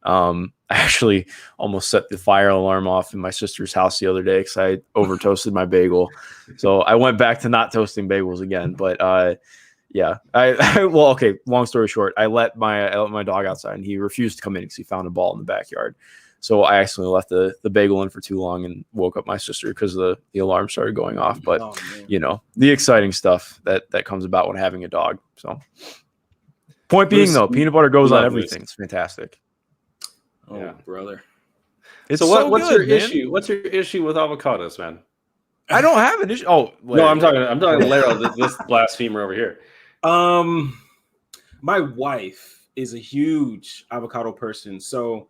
I actually almost set the fire alarm off in my sister's house the other day because I over toasted my bagel. So I went back to not toasting bagels again. But yeah, okay. Long story short, I let my dog outside, and he refused to come in because he found a ball in the backyard. So I accidentally left the bagel in for too long and woke up my sister because the alarm started going off. But the exciting stuff that comes about when having a dog. So point being, though, peanut butter goes on everything. It's fantastic. Oh, brother. It's what's good, your man. issue? What's your issue with avocados, man? I don't have an issue. Oh, no, I'm talking Larro, this blasphemer over here. My wife is a huge avocado person, so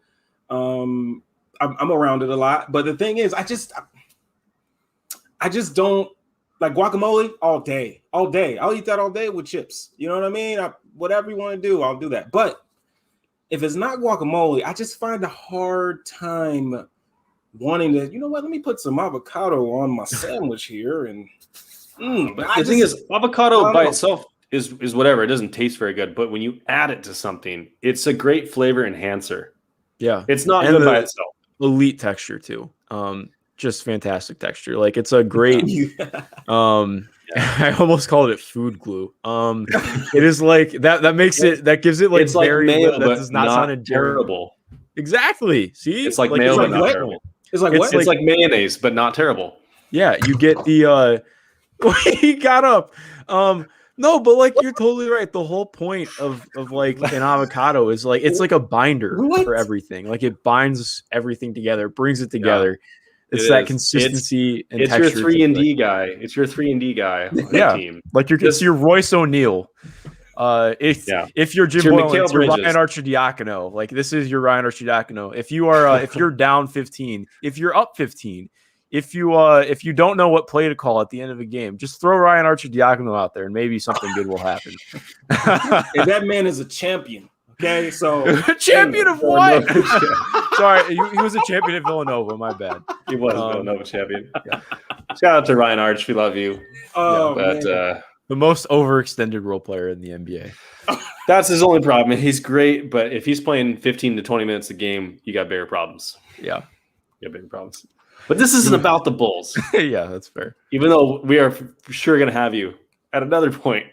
I'm around it a lot. But the thing is, I just don't like guacamole all day. I'll eat that all day with chips. You know what I mean? Whatever you want to do, I'll do that. But if it's not guacamole, I just find a hard time wanting to, let me put some avocado on my sandwich here. And the thing is, avocado by itself is whatever. It doesn't taste very good. But when you add it to something, it's a great flavor enhancer. Yeah. It's not good by itself. Elite texture too. Just fantastic texture. Like it's a great I almost called it food glue. It is like that makes it, that gives it like it's very like mayo, that but does not sound terrible. Exactly. See, it's like mayo, but not terrible. It's like what? It's like mayonnaise, but not terrible. Yeah, you get the he got up. No, but like you're totally right. The whole point of like an avocado is like it's like a binder for everything. Like it binds everything together, brings it together. Yeah. It's that consistency and texture. It's your 3-and-D guy. It's your 3-and-D guy on the team. Like it's your Royce O'Neal. If you're Jim Boylan, it's your Ryan Arcidiacono. Like this is your Ryan Arcidiacono. If you are if you're down 15, if you're up 15, if you don't know what play to call at the end of a game, just throw Ryan Arcidiacono out there and maybe something good will happen. And that man is a champion. Okay, so champion of what? Sorry, he was a champion at Villanova. My bad. He was a Villanova champion. Yeah. Shout out to Ryan Arch. We love you. Oh, but the most overextended role player in the NBA. That's his only problem. He's great, but if he's playing 15 to 20 minutes a game, you got bigger problems. Yeah, you got bigger problems. But this isn't about the Bulls. Yeah, that's fair. Even though we are for sure going to have you at another point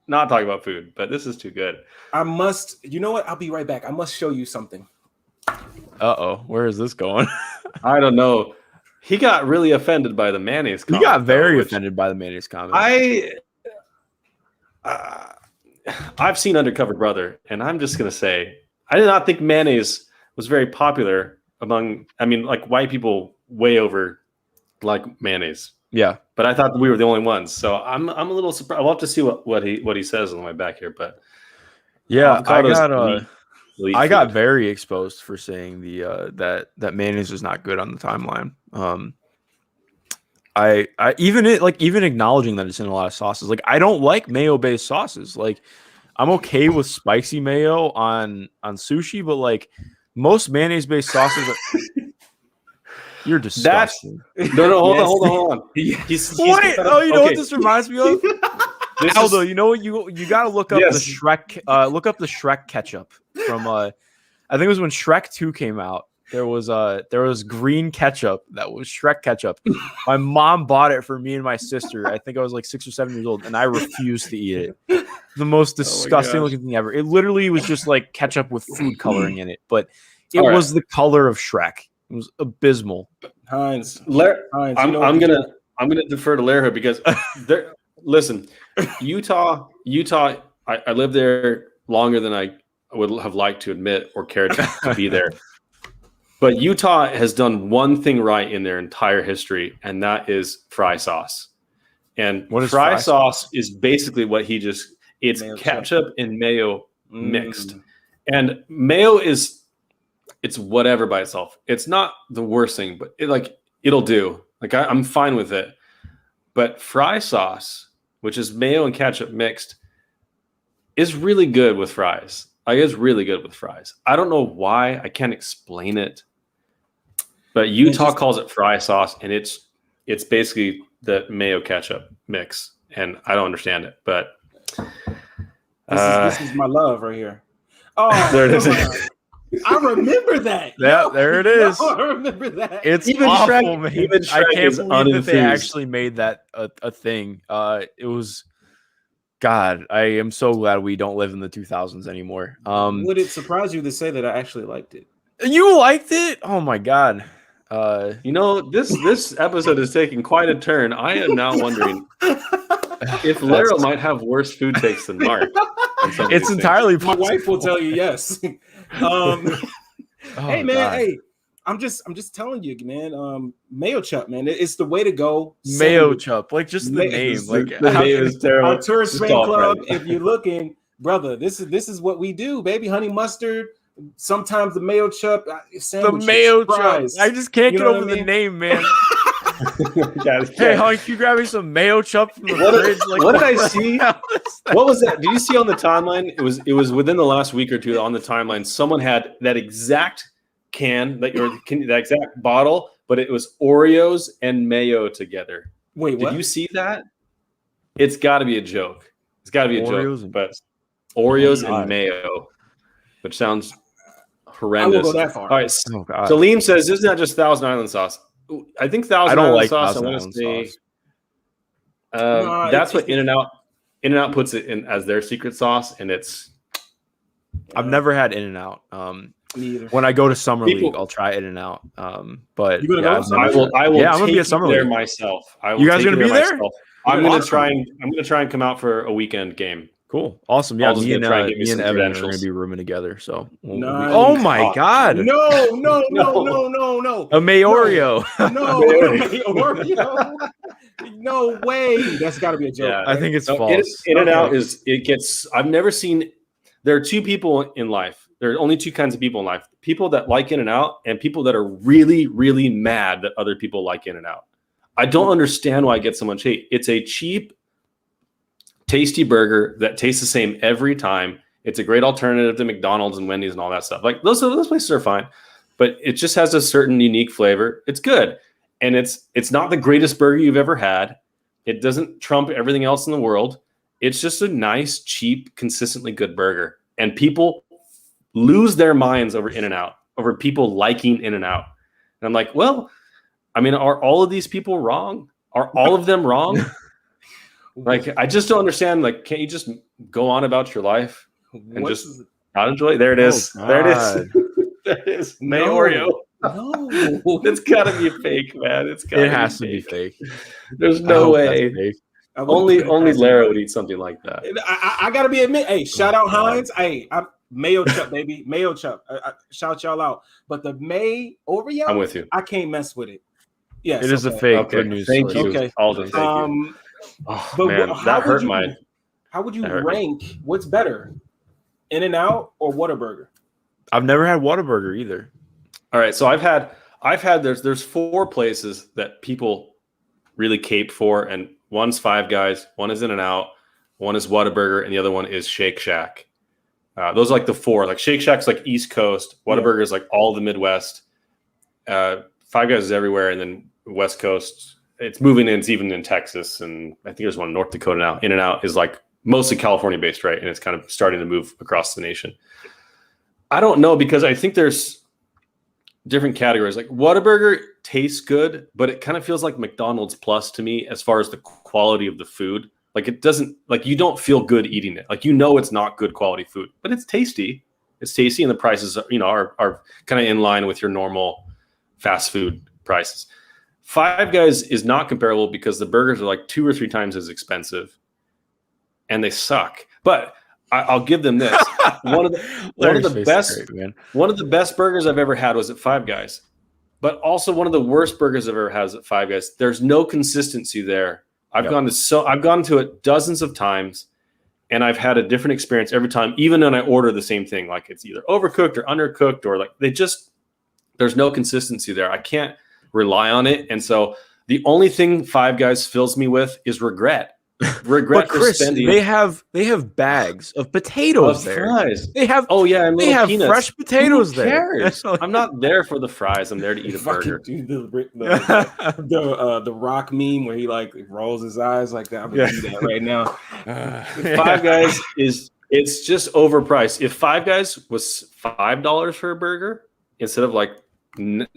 not talk about food, but this is too good. I must, you know what? I'll be right back. I must show you something. Uh-oh, where is this going? I don't know. He got really offended by the mayonnaise comment. He got very offended by the mayonnaise comment. I've seen Undercover Brother, and I'm just going to say, I did not think mayonnaise was very popular among, like white people way over like mayonnaise. Yeah. But I thought we were the only ones. So I'm a little surprised. I'll have to see what he says on the way back here. But yeah, I got very exposed for saying that mayonnaise is not good on the timeline. I even acknowledging that it's in a lot of sauces. Like I don't like mayo-based sauces. Like I'm okay with spicy mayo on sushi, but like most mayonnaise-based sauces you're disgusting. Hold on. He's what? You know what this reminds me of? Aldo, you know what you got to look up the Shrek. Look up the Shrek ketchup from. I think it was when Shrek 2 came out. There was green ketchup that was Shrek ketchup. My mom bought it for me and my sister. I think I was like 6 or 7 years old, and I refused to eat it. The most disgusting looking thing ever. It literally was just like ketchup with food coloring in it, but it was the color of Shrek. It was abysmal. Heinz, I'm gonna defer to Larro because listen, Utah. I lived there longer than I would have liked to admit or cared to be there. But Utah has done one thing right in their entire history, and that is fry sauce. And fry sauce is basically what it's mayo ketchup and mayo mixed. And mayo it's whatever by itself. It's not the worst thing, but it'll do. Like I'm fine with it. But fry sauce, which is mayo and ketchup mixed, is really good with fries. It's really good with fries. I don't know why. I can't explain it. But Utah calls it fry sauce, and it's basically the mayo ketchup mix. And I don't understand it, but this is my love right here. Oh, there it is. I remember that. Yeah, there it is. I remember that. It's even awful, Shrek, man. Even Shrek I can't believe that they actually made that a thing. It was, God, I am so glad we don't live in the 2000s anymore. Would it surprise you to say that I actually liked it? You liked it? Oh my god. You know, this episode is taking quite a turn. I am now wondering if Larro might have worse food takes than Mark. It's entirely My possible. wife will tell you yes. Hey man, God. hey, I'm just telling you, man. Mayo chup, man. It's the way to go. Mayo chup, like just the name. Like the how name can- is terrible. Our tourist Just fan call it club. Fred. If you're looking, brother, this is what we do, baby. Honey mustard. Sometimes the mayo chup the sandwiches, mayo chup. fries. I just can't You get know over what I the mean? name, man. Guys, Hey, honey, can you grab me some mayo chup from the fridge? Like, what did I see? hell is that? What was that? Did you see on the timeline? It was within the last week or two on the timeline. Someone had that exact that exact bottle, but it was Oreos and mayo together. Wait, what? Did you see that? It's got to be a joke. It's got to be a Oreos joke. and- But Oreos God. and mayo, which sounds I horrendous. won't go that far. All right. Oh god. Salim says this is not just Thousand Island sauce. I think I Thousand don't Island like sauce. Thousand I want Island to say sauce. No, that's it's- what In-N-Out puts it in as their secret sauce, and it's I've never had In-N-Out. Me either. When I go to Summer People- League, I'll try In-N-Out. But You gonna go yeah, to I've Summer never- League? I will. Yeah, I'm gonna take be at you Summer there League. myself. I will You guys take gonna there be there? myself. I'm gonna Awesome. try and come out for a weekend game. Cool, awesome. Yeah, I'll just me and try and get me me and some Evan are going credentials. to be rooming together. So, Nice. oh my Oh, god, No, No. a Mayorio. no, Oreo. No way. That's got to be a joke. Yeah. I think it's No, false. In-N-Out is it gets. I've never seen. There are two people in life. There are only two kinds of people in life: people that like In-N-Out and people that are really, really mad that other people like In-N-Out. I don't understand why I get so much hate. It's a cheap, tasty burger that tastes the same every time. It's a great alternative to McDonald's and Wendy's and all that stuff. Like those places are fine, but it just has a certain unique flavor. It's good, and it's not the greatest burger you've ever had. It doesn't trump everything else in the world. It's just a nice, cheap, consistently good burger. And people lose their minds over In-N-Out, over people liking In-N-Out. And I'm like, well, I mean, are all of these people wrong? Are all of them wrong? Like, I just don't understand. Like, can't you just go on about your life and What's- just not enjoy? There it is. Oh, There it God. is. There it is. No. Mayo. No. It's got to be fake, man. It's got. It has to be fake. There's I no hope that's way. fake. I wouldn't Only put it past Larro anybody. would eat something like that. I gotta be admit. Hey, shout out God. Heinz. Hey, I'm mayo chup, baby. Mayo chup. I shout y'all out. But the May Oreo, I'm with you. I can't mess with it. Yes, It is a okay. fake. Okay, Good news. thank source. you. Okay. Alden, thank you. Oh, but man, how that would hurt you- my. How would you That hurt me. rank what's better, In-N-Out or Whataburger? I've never had Whataburger either. All right, so I've had there's four places that people really cape for, and one's Five Guys, one is In-N-Out, one is Whataburger, and the other one is Shake Shack. Those are like the four. Like Shake Shack's like East Coast, Whataburger is like all the Midwest. Five Guys is everywhere, and then West Coast. It's moving in. It's even in Texas, and I think there's one in North Dakota now. In-N-Out is like mostly California based, right? And it's kind of starting to move across the nation. I don't know, because I think there's different categories. Like Whataburger tastes good, but it kind of feels like McDonald's plus to me as far as the quality of the food. Like it doesn't, like you don't feel good eating it. Like, you know, it's not good quality food, but it's tasty. It's tasty, and the prices, are kind of in line with your normal fast food prices. Five Guys is not comparable because the burgers are like 2 or 3 times as expensive, and they suck. But I'll give them this: one of the best burgers I've ever had was at Five Guys, but also one of the worst burgers I've ever had is at Five Guys. There's no consistency there. I've gone to it dozens of times, and I've had a different experience every time, even when I order the same thing. Like it's either overcooked or undercooked, or like there's no consistency there. I can't rely on it. And so the only thing Five Guys fills me with is regret. But Chris, spending they have bags of potatoes there. fries. They have And they little have peanuts. fresh potatoes Who there. cares? I'm not there for the fries. I'm there to eat a Fucking burger. do the Rock meme where he like rolls his eyes like that. I'm gonna do that right now. Five Guys it's just overpriced. If Five Guys was $5 for a burger instead of like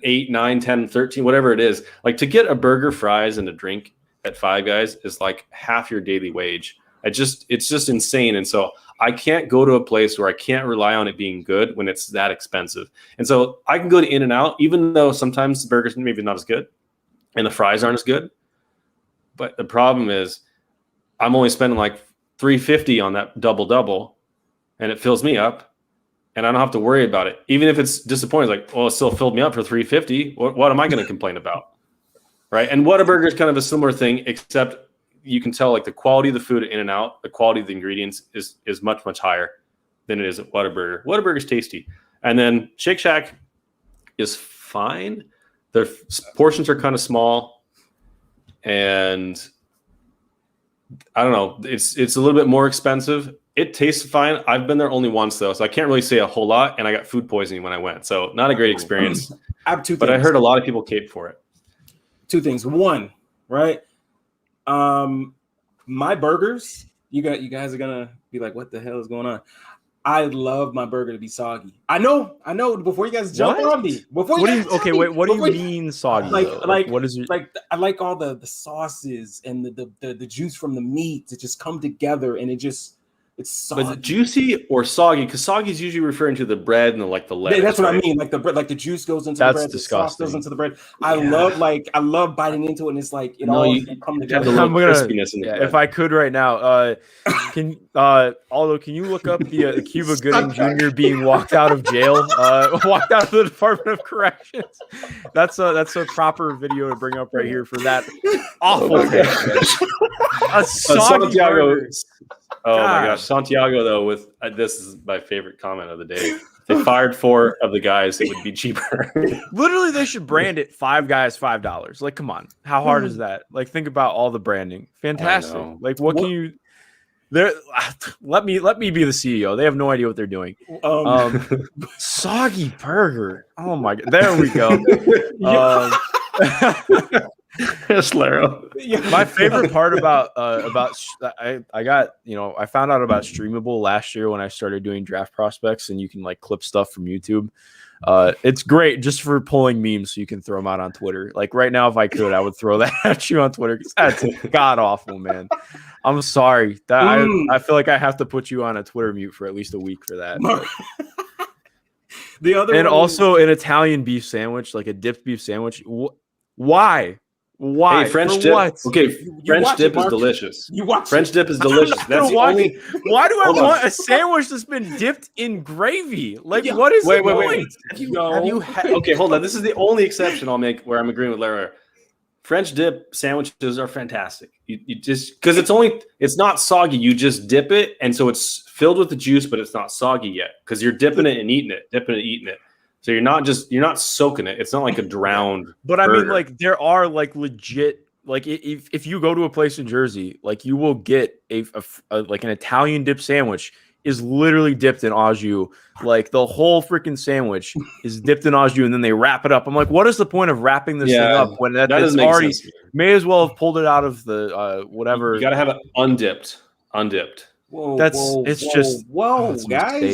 8, 9, 10, 13, whatever it is, like to get a burger, fries, and a drink at Five Guys is like half your daily wage. It's just insane. And so I can't go to a place where I can't rely on it being good when it's that expensive. And so I can go to In-N-Out, even though sometimes the burgers maybe not as good and the fries aren't as good. But the problem is I'm only spending like $3.50 on that double, and it fills me up, and I don't have to worry about it. Even if it's disappointing, it's like, well, it still filled me up for $3.50. What am I going to complain about? Right. And Whataburger is kind of a similar thing, except you can tell like the quality of the food at In-N-Out, the quality of the ingredients is much, much higher than it is at Whataburger. Whataburger is tasty. And then Shake Shack is fine. Their portions are kind of small. And I don't know, it's a little bit more expensive. It tastes fine. I've been there only once though, so I can't really say a whole lot. And I got food poisoning when I went. So not a great experience. I have two things. But I heard a lot of people cape for it. Two things. One, right? My burgers, you guys are gonna be like, what the hell is going on? I love my burger to be soggy. I know. Before you guys jump on me, what do you mean soggy? Like what is it? Like I like all the sauces and the juice from the meat to just come together, and it's soggy. But juicy or soggy? Because soggy is usually referring to the bread and the lettuce. That's what right? I mean. Like the bread, like the juice goes into That's the bread, disgusting. the sauce goes into the bread. I love biting into it, and it's like you come have together. the little I'm gonna, crispiness in the bread. if I could right now, Aldo, can you look up the Cuba Gooding Jr. being walked out of jail, walked out of the Department of Corrections? That's a proper video to bring up right here for that awful thing. A soggy Santiago. burger. Oh God. my gosh, Santiago though, with this is my favorite comment of the day. They fired 4 of the guys. It would be cheaper. Literally, they should brand it Five Guys $5. Like, come on, how hard is that? Like, think about all the branding. Fantastic. Like, what can you? There, let me be the CEO. They have no idea what they're doing. Soggy burger. Oh my god. There we go. Yes, Larro. My favorite part about I got, I found out about Streamable last year when I started doing draft prospects, and you can like clip stuff from YouTube. It's great just for pulling memes so you can throw them out on Twitter. Like right now, if I could, I would throw that at you on Twitter because that's god awful, man. I'm sorry that I feel like I have to put you on a Twitter mute for at least a week for that. The other and one also an Italian beef sandwich, like a dipped beef sandwich. Why? Hey, French dip. What? Okay, French dip is delicious. You watch French dip is delicious. That's the only. Why do I want a sandwich that's been dipped in gravy? Like, what is Wait. Okay, hold on. This is the only exception I'll make where I'm agreeing with Larry. French dip sandwiches are fantastic. You just because it's not soggy. You just dip it, and so it's filled with the juice, but it's not soggy yet because you're dipping it and eating it. So you're not soaking it. It's not like a drowned. But I burger. mean, like there are like legit, like if you go to a place in Jersey, like you will get a like an Italian dip sandwich is literally dipped in au jus. Like the whole freaking sandwich is dipped in au jus, and then they wrap it up. I'm like, what is the point of wrapping this thing up when that's already may as well have pulled it out of the whatever. You gotta have it undipped. Whoa, guys.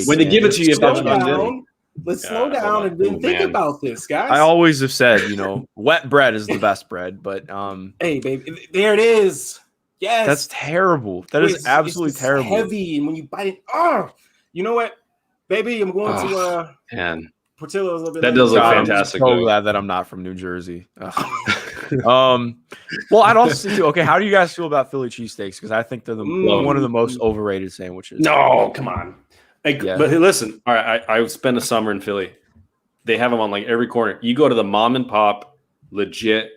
When they give it to you, slow down. Let's slow down and then think about this, guys. I always have said, wet bread is the best bread, but hey, baby, there it is. Yes, that's terrible. That is absolutely terrible. Heavy, and when you bite it, you know what, baby, I'm going to Portillo's a little bit. That does look fantastic. I'm so glad that I'm not from New Jersey. Well, I'd also say too. Okay, how do you guys feel about Philly cheesesteaks? Because I think they're one of the most overrated sandwiches. No, come on. But hey, listen, all right, I spent a summer in Philly. They have them on like every corner. You go to the mom and pop legit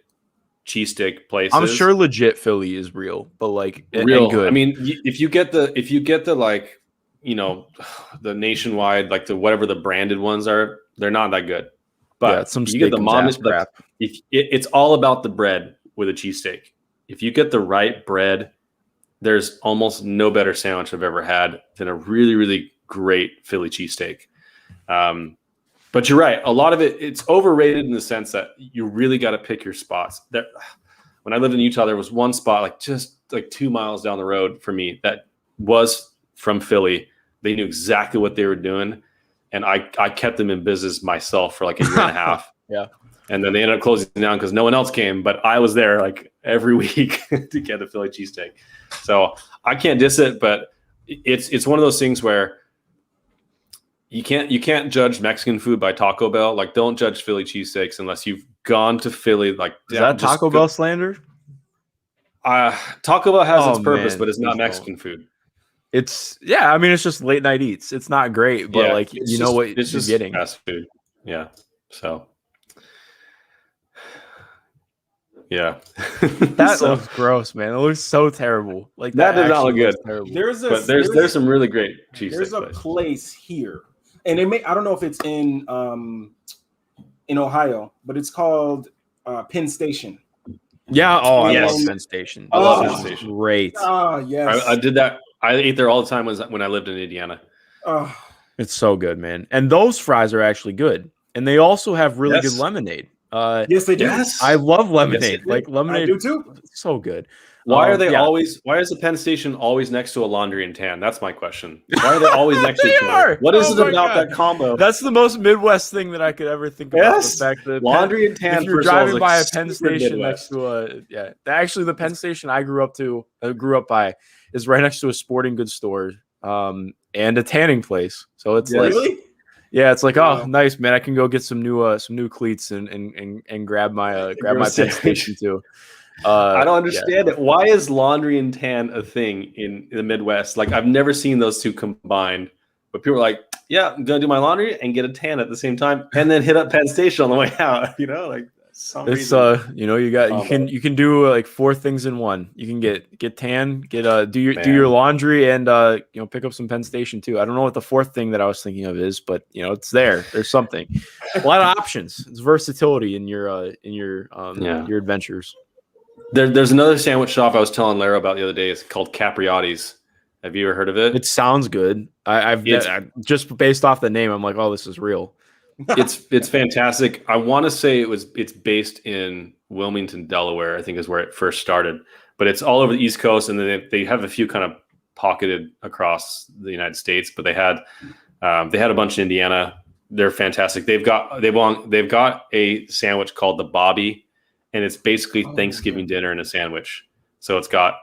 cheesesteak places. I'm sure legit Philly is real, but like real. And good. I mean, if you get the like, the nationwide, like the whatever the branded ones are, they're not that good. But some you get the mom and crap. It's all about the bread with a cheesesteak. If you get the right bread, there's almost no better sandwich I've ever had than a really, really great Philly cheesesteak. But you're right. A lot of it's overrated in the sense that you really got to pick your spots. When I lived in Utah, there was one spot just 2 miles down the road for me that was from Philly. They knew exactly what they were doing. And I kept them in business myself for like a year and a half. Yeah. And then they ended up closing down because no one else came. But I was there like every week to get the Philly cheesesteak. So I can't diss it, but it's one of those things where you can't judge Mexican food by Taco Bell. Like, don't judge Philly cheesesteaks unless you've gone to Philly. Like, Is that Taco Bell slander? Taco Bell has its purpose, but it's not Mexican food. It's I mean, it's just late night eats. It's not great, but like you know what it's you're just getting. Fast food. Yeah. So yeah. That looks gross, man. It looks so terrible. Like that does not look good. There's some really great cheese. There's a place here, and I don't know if it's in Ohio, but it's called Penn Station. Yeah. Oh, I yes. love Penn Station. I love Penn Station. Great. Oh, yes. I did that. I ate there all the time when I lived in Indiana. Oh. It's so good, man. And those fries are actually good. And they also have really good lemonade. Yes, they do. Yes. I love lemonade. Yes, like lemonade. I do too. So good. Why are they always? Why is the Penn Station always next to a laundry and tan? That's my question. Why are they always next to each other? What is it about that combo? That's the most Midwest thing that I could ever think about. Yes. The fact that laundry and tan. If you're driving by a Penn Station Midwest. next to actually the Penn Station I grew up by is right next to a sporting goods store and a tanning place. So it's like, really? Yeah, it's like, oh, nice, man. I can go get some new cleats and grab my Penn Station too. I don't understand it. Why is laundry and tan a thing in the Midwest? Like, I've never seen those two combined. But people are like, yeah, I'm gonna do my laundry and get a tan at the same time, and then hit up Penn Station on the way out. You know, like it's you can do like 4 things in one. You can get tan, do your laundry, and pick up some Penn Station too. I don't know what the 4th thing that I was thinking of is, but it's there. There's something. A lot of options. It's versatility in your adventures. There's another sandwich shop I was telling Larro about the other day. It's called Capriotti's. Have you ever heard of it? It sounds good. I've just based off the name, I'm like, oh, this is real. It's fantastic. I want to say it's based in Wilmington, Delaware, I think is where it first started. But it's all over the East Coast, and then they have a few kind of pocketed across the United States. But they had a bunch in Indiana. They're fantastic. They've got a sandwich called the Bobby, and it's basically Thanksgiving dinner in a sandwich. So it's got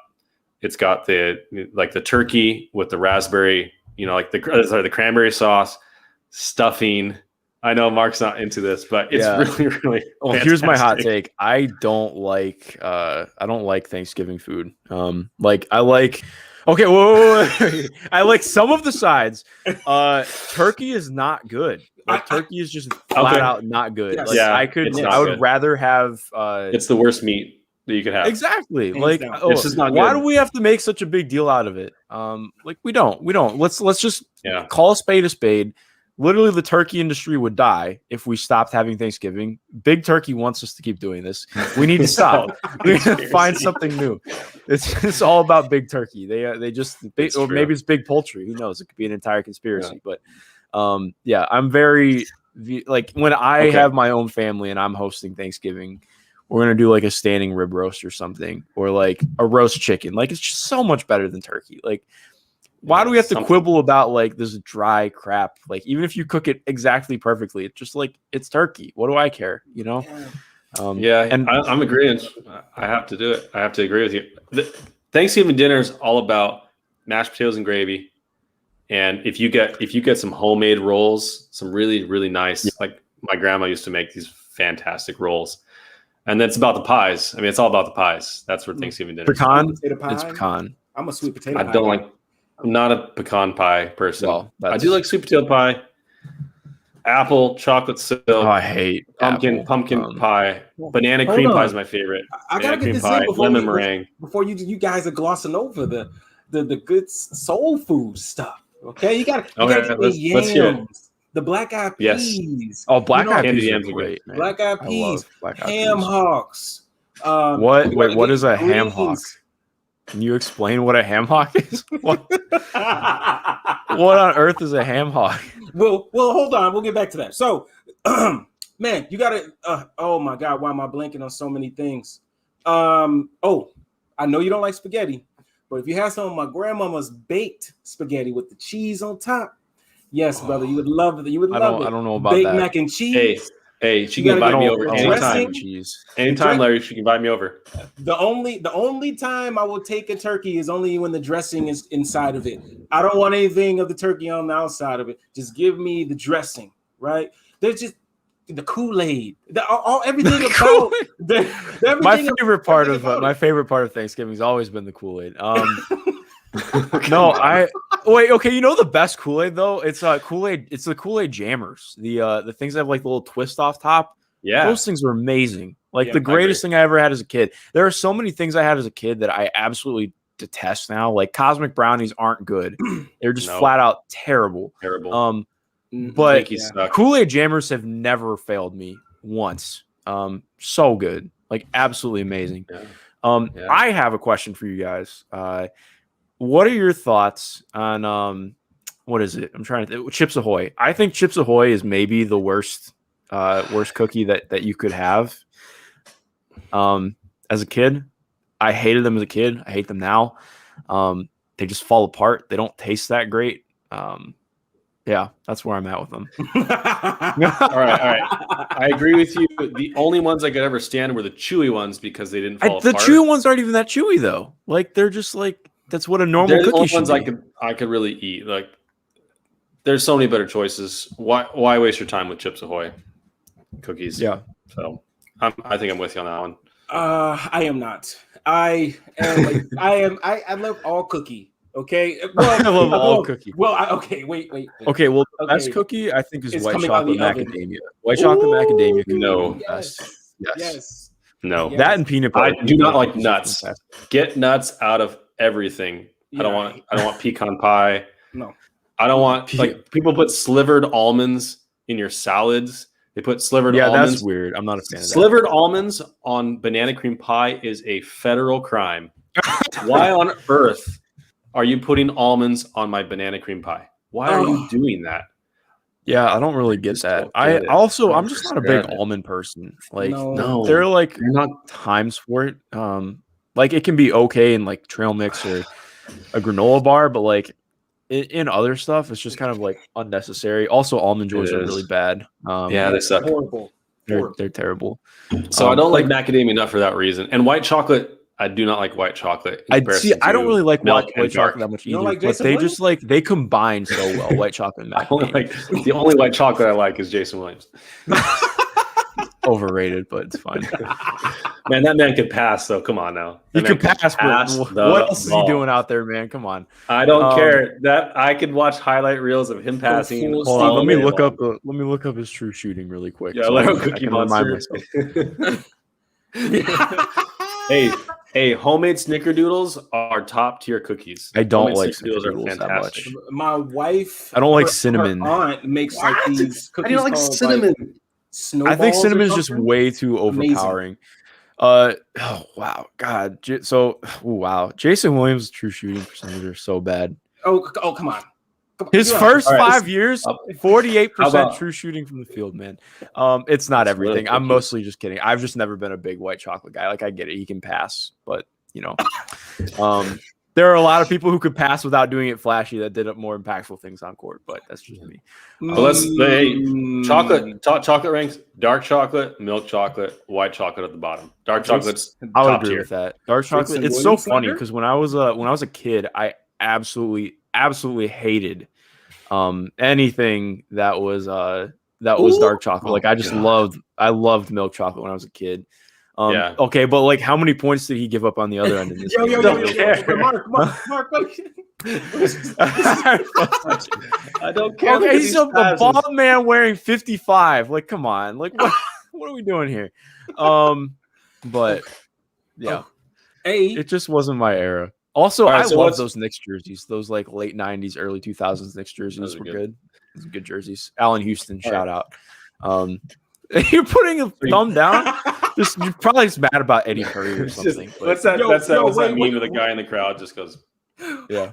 the turkey with the raspberry, the cranberry sauce, stuffing. I know Mark's not into this, but it's really, really. Well, here's my hot take. I don't like Thanksgiving food. I like. Okay, whoa. I like some of the sides. Turkey is not good. Turkey is just flat out not good. Yes. I would rather have. It's the worst meat that you could have. Exactly. This is not why good. do we have to make such a big deal out of it? We don't. Let's just call a spade a spade. Literally, the turkey industry would die if we stopped having Thanksgiving. Big Turkey wants us to keep doing this. We need to stop. We need to find something new. It's all about Big Turkey. They just or maybe it's Big Poultry. Who knows? It could be an entire conspiracy. But I'm very when I have my own family and I'm hosting Thanksgiving, we're gonna do like a standing rib roast or something, or like a roast chicken. Like, it's just so much better than turkey. Like, why do we have to quibble about like this dry crap? Like, even if you cook it exactly perfectly, it's just like, it's turkey. What do I care? And I'm agreeing. I have to do it. I have to agree with you. The Thanksgiving dinner is all about mashed potatoes and gravy. And if you get some homemade rolls, some really, really nice, like my grandma used to make these fantastic rolls. And then it's about the pies. I mean, it's all about the pies. That's what Thanksgiving dinner is. It's pecan. I'm a sweet potato pie. I'm not a pecan pie person. Well, I do like sweet potato pie, apple, chocolate silk. Oh, I hate pumpkin pie. Banana cream pie is my favorite. I gotta get this pie, in lemon meringue. Before you guys are glossing over the good soul food stuff. Okay, you gotta get the yams, the black eyed peas. Yes. Oh, black eyed peas are great, man. Black eyed peas, ham hocks. What is a ham hock? Can you explain what a ham hock is? What on earth is a ham hock? Well, hold on. We'll get back to that. So, man, you gotta. Oh my God, why am I blanking on so many things? I know you don't like spaghetti, but if you have some of my grandmama's baked spaghetti with the cheese on top, yes, brother, you would love it. You would love it. I don't know about baked that. mac and cheese. Hey, Hey, she You can gotta invite me get over the anytime. dressing. Cheese. Anytime, Larry, she can invite me over. The only time I will take a turkey is only when the dressing is inside of it. I don't want anything of the turkey on the outside of it. Just give me the dressing, right? There's just the Kool-Aid, everything about My favorite part of Thanksgiving has always been the Kool-Aid. No, wait. Okay, you know the best Kool-Aid though? It's Kool-Aid. It's the Kool-Aid Jammers. The things that have like the little twist off top. Yeah, those things were amazing. Like the greatest thing I ever had as a kid. There are so many things I had as a kid that I absolutely detest now. Like cosmic brownies aren't good. They're just flat out terrible. Terrible. But Kool-Aid Jammers have never failed me once. So good. Like absolutely amazing. Yeah. I have a question for you guys. What are your thoughts on what is it? I'm trying to think. Chips Ahoy. I think Chips Ahoy is maybe the worst cookie that you could have. As a kid, I hated them as a kid. I hate them now. They just fall apart. They don't taste that great. Yeah, that's where I'm at with them. All right. I agree with you. The only ones I could ever stand were the chewy ones because they didn't fall apart. The chewy ones aren't even that chewy though. Like they're just like that's what a normal cookie should be. I could really eat. Like there's so many better choices. Why waste your time with Chips Ahoy cookies? Yeah. So I think I'm with you on that one. I am not. I love all cookie. Okay. Well, I love all cookie. Well, wait. Okay. Well, the best cookie I think is white chocolate macadamia. White chocolate macadamia. No. Yes. No. That and peanut butter. I do not like nuts. Get nuts out of everything. Yeah. I don't want pecan pie. No. I don't want like people put slivered almonds in your salads. They put slivered almonds. Yeah, that's weird. I'm not a fan of that. Slivered almonds on banana cream pie is a federal crime. Why on earth are you putting almonds on my banana cream pie? Why are you doing that? Yeah, I don't really get that. I'm just not a big almond person. Like, no, there are like not times for it. Like it can be okay in like trail mix or a granola bar, but like in other stuff, it's just kind of like unnecessary. Also, almond joys are really bad. Yeah, they suck. Horrible. They're terrible. So I don't like macadamia nut for that reason. And white chocolate. I do not like white chocolate. I don't really like white chocolate that much either. Like but they just like they combine so well. White chocolate and macadamia. The only white chocolate I like is Jason Williams. Overrated, but it's fine. Man, that man could pass though. Come on now. He could pass. What else is he doing out there, man? Come on. I don't care. That I could watch highlight reels of him passing. Hold on, let me look up his true shooting really quick. Yeah, so Cookie Monster. Hey, homemade Snickerdoodles are top tier cookies. I don't like Snickerdoodles that much. My wife, I don't like cinnamon. Her aunt makes like these cookies. I don't like cinnamon. Like, I think cinnamon is just way too overpowering. Oh wow, God. Wow, Jason Williams' true shooting percentage are so bad. Oh, come on. His first 5 years, 48% true shooting from the field, man. It's not everything. Really I'm mostly just kidding. I've just never been a big white chocolate guy. Like I get it, he can pass, but you know, there are a lot of people who could pass without doing it flashy that did more impactful things on court. But that's just me. But chocolate ranks: dark chocolate, milk chocolate, white chocolate at the bottom. Dark chocolate's I would agree with that. Dark chocolate. It's so funny because when I was a kid, I absolutely hated anything that was dark chocolate. Like I just loved milk chocolate when I was a kid. Okay, but like how many points did he give up on the other end in this game? Mark. I don't care. Okay, he's a bald man wearing 55. Like, come on. Like what are we doing here? But yeah. It just wasn't my era. Also, I love those Knicks jerseys. Those like late 90s, early 2000s Knicks jerseys were good. Those are good jerseys. Allen Houston, shout out. You're putting a thumb down? You're probably just mad about Eddie Curry or something. What's that meme of the guy in the crowd just goes, yeah.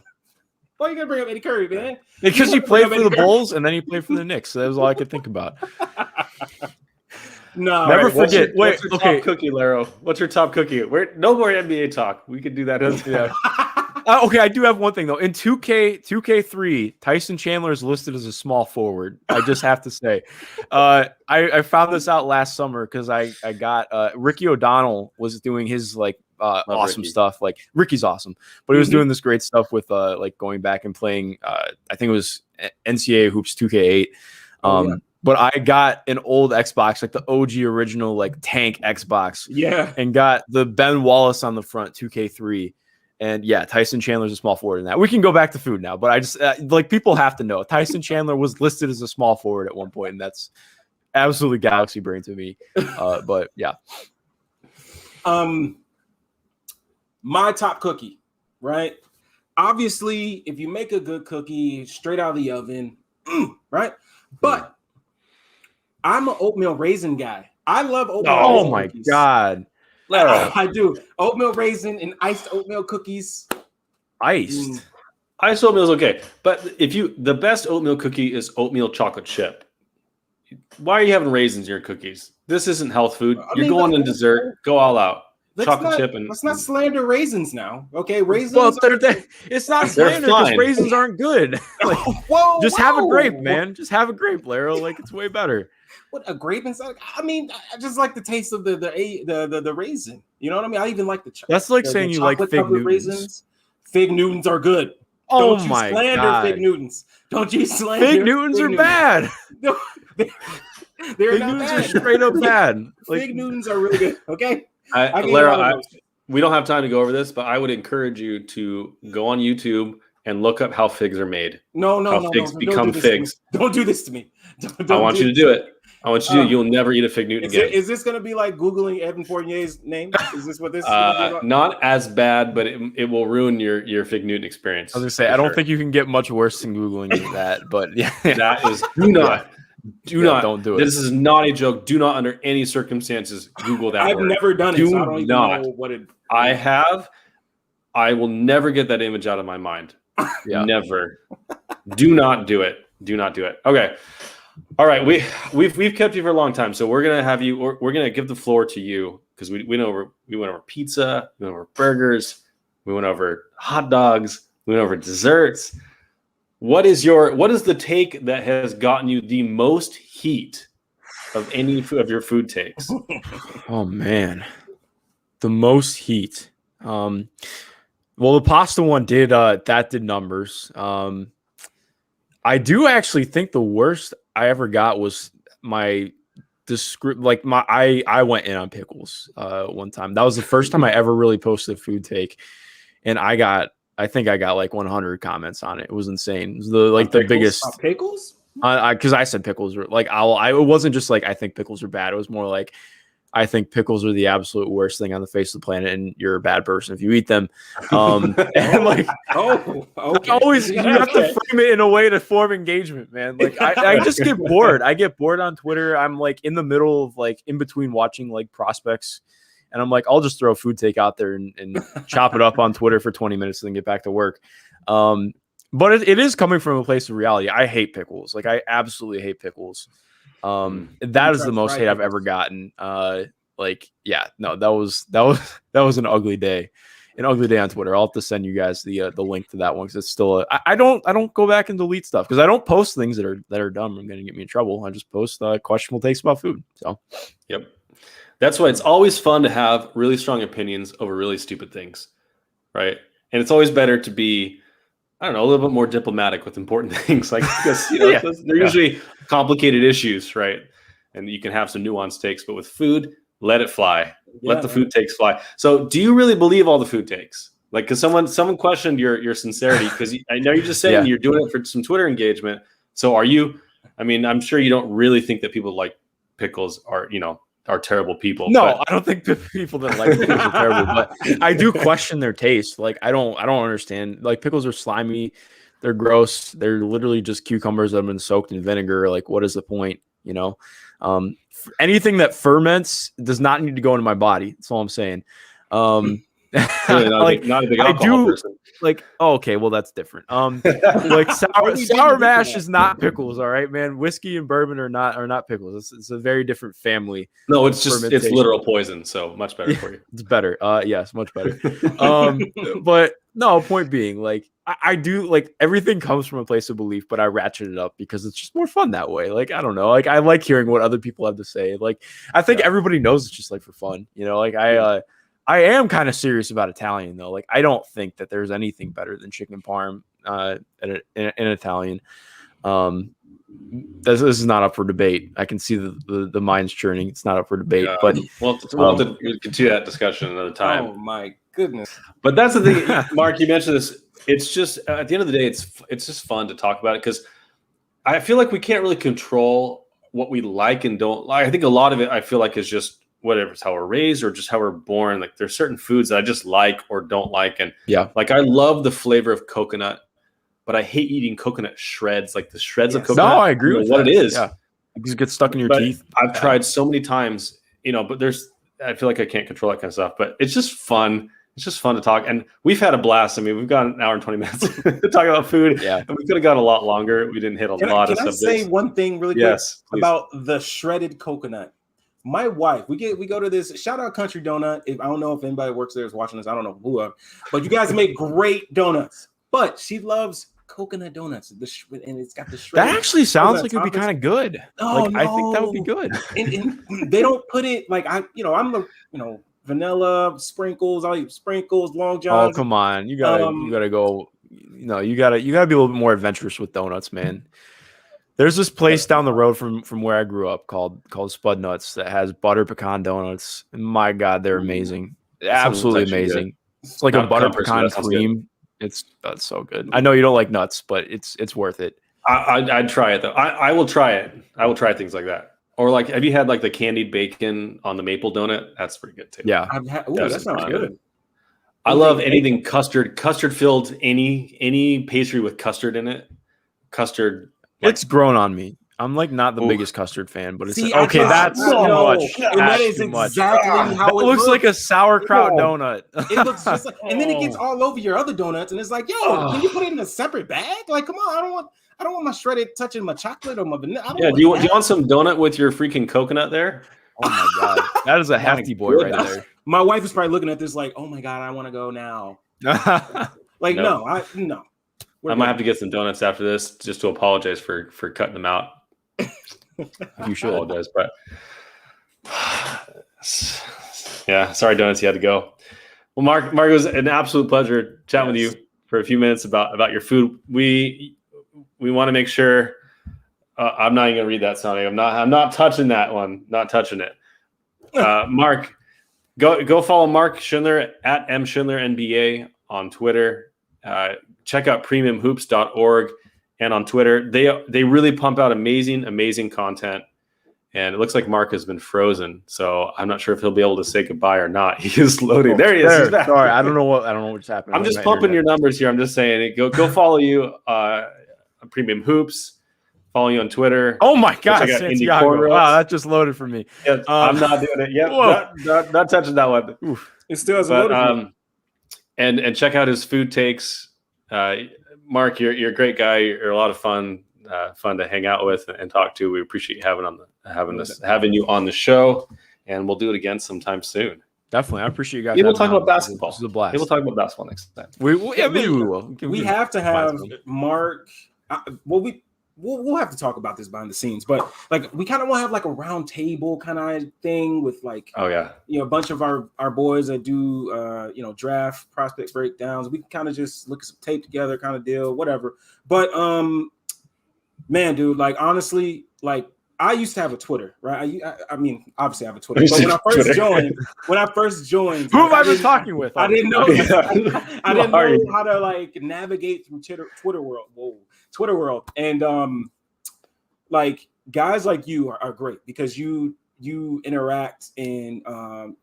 Why are you going to bring up Eddie Curry, man? Because he played for the Bulls and then he played for the Knicks. So that was all I could think about. No, never forget. What's your top cookie, Larro? What's your top cookie? No more NBA talk. We could do that. Okay, I do have one thing though. In 2K3, Tyson Chandler is listed as a small forward. I just have to say, I found this out last summer because I got Ricky O'Donnell was doing his like awesome Ricky. stuff. Like Ricky's awesome, but he was doing this great stuff with like going back and playing. I think it was NCAA Hoops 2K8. But I got an old Xbox, like the OG original, like tank Xbox. Yeah. And got the Ben Wallace on the front, 2K3. And yeah, Tyson Chandler's a small forward in that. We can go back to food now, but I just like people have to know Tyson Chandler was listed as a small forward at one point, and that's absolutely galaxy brain to me. But yeah. My top cookie, right? Obviously, if you make a good cookie straight out of the oven, right? But I'm an oatmeal raisin guy. I love oatmeal raisin. Oh my God. I do. Oatmeal raisin and iced oatmeal cookies. Iced. Iced oatmeal is okay, but the best oatmeal cookie is oatmeal chocolate chip. Why are you having raisins in your cookies? This isn't health food. You're going in dessert. Go all out. Chocolate chip and let's not slander raisins now. Okay, raisins. Well, it's not slander because raisins aren't good. Like, just have a grape, man. Just have a grape, Larro. Like it's way better. What, a grape inside? I mean, I just like the taste of the raisin. You know what I mean? I even like the chocolate. That's like saying you like fig Newtons. Raisins. Fig Newtons are good. Oh Don't my you slander God. fig Newtons. Don't you slander Fig Newtons are bad. No, they're Fig not Newtons bad. are straight up bad. Like, Fig Newtons are really good. Okay. Larro, we don't have time to go over this, but I would encourage you to go on YouTube and look up how figs are made. No. Figs become figs. Don't do this to me. I want you to do it. I want you to do it. You'll never eat a fig Newton again. Is this going to be like Googling Evan Fournier's name? Is this what this is? Not as bad, but it will ruin your fig Newton experience. I was gonna say, I don't think you can get much worse than Googling that, but yeah. That is don't do it. This is not a joke. Do not under any circumstances Google that I've word. never done it, so I don't even know what it. I have. I will never get that image out of my mind. Yeah. Never. Do not do it. Do not do it. Okay. All right. We've kept you for a long time, so we're gonna have you. We're gonna give the floor to you because we went over pizza, we went over burgers, we went over hot dogs, we went over desserts. What is the take that has gotten you the most heat of any of your food takes? Oh man, the most heat. Well, the pasta one did numbers. I do actually think the worst I ever got was I went in on pickles one time. That was the first time I ever really posted a food take, and I think I got like 100 comments on it. It was insane. It was the biggest pickles. Because I said pickles were like it wasn't just like I think pickles are bad. It was more like I think pickles are the absolute worst thing on the face of the planet, and you're a bad person if you eat them. And like, okay. Always you have to frame it in a way to form engagement, man. Like I just get bored. I get bored on Twitter. I'm like in the middle of like in between watching like prospects, and I'm like, I'll just throw a food take out there and chop it up on Twitter for 20 minutes and then get back to work. But it is coming from a place of reality. I hate pickles. Like I absolutely hate pickles. That is the most hate I've ever gotten. That was an ugly day on Twitter. I'll have to send you guys the link to that one because it's still I don't go back and delete stuff because I don't post things that are dumb and going to get me in trouble. I just post questionable takes about food. So, yep, that's why it's always fun to have really strong opinions over really stupid things, right? And it's always better to be, I don't know, a little bit more diplomatic with important things, like because they're usually complicated issues, right? And you can have some nuanced takes, but with food, let it fly. Let the food takes fly. So, do you really believe all the food takes? Like, because someone questioned your sincerity, because I know you're just saying you're doing it for some Twitter engagement. So, are you? I mean, I'm sure you don't really think that people like pickles are terrible people. No, I don't think people that like pickles are terrible, but I do question their taste. Like I don't understand. Like pickles are slimy, they're gross. They're literally just cucumbers that have been soaked in vinegar. Like what is the point? Anything that ferments does not need to go into my body. That's all I'm saying. Really like not a big I alcohol do person. like. Oh, okay, well that's different. Like sour mash is not pickles. All right, man. Whiskey and bourbon are not pickles. It's a very different family. No, it's Fermentation. literal poison. So much better for you. It's better. Yes, much better. But no, point being, like I do like everything comes from a place of belief, but I ratchet it up because it's just more fun that way. Like I don't know, like I like hearing what other people have to say. Like I think everybody knows it's just like for fun, you know. Like I am kind of serious about Italian though. Like I don't think that there's anything better than chicken parm in Italian. This is not up for debate. I can see the minds churning. It's not up for debate. Yeah. But we'll have to continue that discussion another time. Oh my goodness! But that's the thing, Mark. You mentioned this. It's just at the end of the day, it's just fun to talk about it because I feel like we can't really control what we like and don't like. I think a lot of it I feel like is just whatever, it's how we're raised or just how we're born. Like there's certain foods that I just like or don't like, and like I love the flavor of coconut. But I hate eating coconut shreds, like the shreds of coconut. No, I agree with what it is. Yeah, it gets stuck in your teeth. I've tried so many times, you know. But I feel like I can't control that kind of stuff. But it's just fun. It's just fun to talk, and we've had a blast. I mean, we've got an hour and 20 minutes to talk about food. Yeah, and we could have gone a lot longer. We didn't hit a lot of subjects. Can I say one thing really quick about the shredded coconut? My wife, we go to this shout out Country Donut. If I don't know if anybody works there is watching this, I don't know who, but you guys make great donuts. But she loves coconut donuts, and it's got the shredded. That actually sounds like it'd be kind of good. Oh, like, no. I think that would be good. And they don't put it like I'm vanilla sprinkles. I'll eat sprinkles, Long Johns. Oh come on, you gotta go. You gotta be a little bit more adventurous with donuts, man. There's this place down the road from where I grew up called Spud Nuts that has butter pecan donuts. And my God, they're amazing. Absolutely amazing. Good. It's like a butter pecan cream. That's so good. I know you don't like nuts, but it's worth it. I'd try it though. I will try it. I will try things like that. Or like, have you had like the candied bacon on the maple donut? That's pretty good too. Yeah, that sounds good. I love anything custard filled. Any pastry with custard in it. Custard. It's grown on me. I'm like not the biggest custard fan, but it's okay. That's too much. And that is exactly how it looks like a sauerkraut donut. It looks just like, and then it gets all over your other donuts, and it's like, yo, can you put it in a separate bag? Like, come on, I don't want my shredded touching my chocolate or my vanilla. Do you want some donut with your freaking coconut there? Oh my God, that is a hefty boy right there. My wife is probably looking at this like, oh my God, I want to go now. Like, no. I might have to get some donuts after this just to apologize for cutting them out. You should apologize, but yeah, sorry, donuts, you had to go. Well, Mark, it was an absolute pleasure chatting with you for a few minutes about your food. We want to make sure. I'm not even gonna read that, Sonny. I'm not touching that one. Not touching it. Mark, go follow Mark Schindler at mschindlernba on Twitter. Check out premiumhoops.org and on Twitter. They really pump out amazing content. And it looks like Mark has been frozen, so I'm not sure if he'll be able to say goodbye or not. He is loading. There he is. He's back. Sorry, I don't know what's happening. I'm just pumping your numbers here. I'm just saying, go follow you Premium Hoops. Follow you on Twitter. Oh my God, Santiago! Wow, that just loaded for me. Yeah, I'm not doing it yet. Not touching that one. Oof. It still hasn't loaded. And check out his food takes. Mark, you're a great guy. You're a lot of fun to hang out with and talk to. We appreciate having you on the show, and we'll do it again sometime soon. Definitely, I appreciate you guys. Maybe we'll talk about basketball. This is a blast. Maybe we'll talk about basketball next time. Maybe we will. We have to have Mark. We'll have to talk about this behind the scenes, but like we kind of want to have like a round table kind of thing with like, a bunch of our boys that do draft prospect breakdowns. We can kind of just look at some tape together, kind of deal, whatever. But man, dude, like honestly, like I used to have a Twitter, right? I mean, obviously I have a Twitter, but when I first joined, who have I been talking with? I didn't know. I didn't know how to like navigate through Twitter world. Whoa. Twitter world, and like guys like you are great because you interact and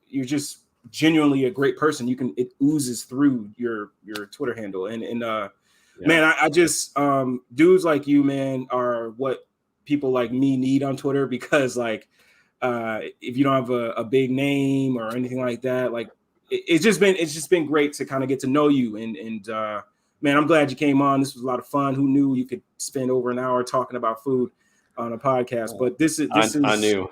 you're just genuinely a great person. It oozes through your Twitter handle, and man, I just dudes like you, man, are what people like me need on Twitter because like if you don't have a big name or anything like that, like it's just been great to kind of get to know you. And man, I'm glad you came on. This was a lot of fun. Who knew you could spend over an hour talking about food on a podcast? But I knew.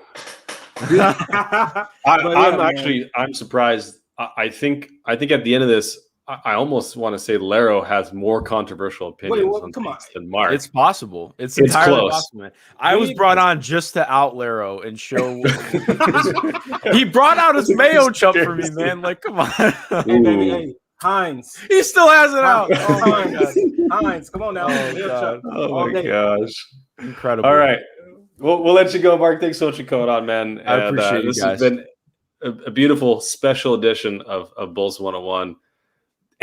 I'm surprised. I think at the end of this, I almost want to say Larro has more controversial opinions than Mark. It's possible. It's entirely close. possible, man. I was brought on just to out Larro and show. He brought out his mayo chump for me, man. Like, come on. Hey, Heinz. He still has it out. Oh my God. Heinz, come on now. Oh my gosh. Incredible. All right. We'll let you go, Mark. Thanks so much for coming on, man. I appreciate you guys. This has been a beautiful special edition of Bulls 101.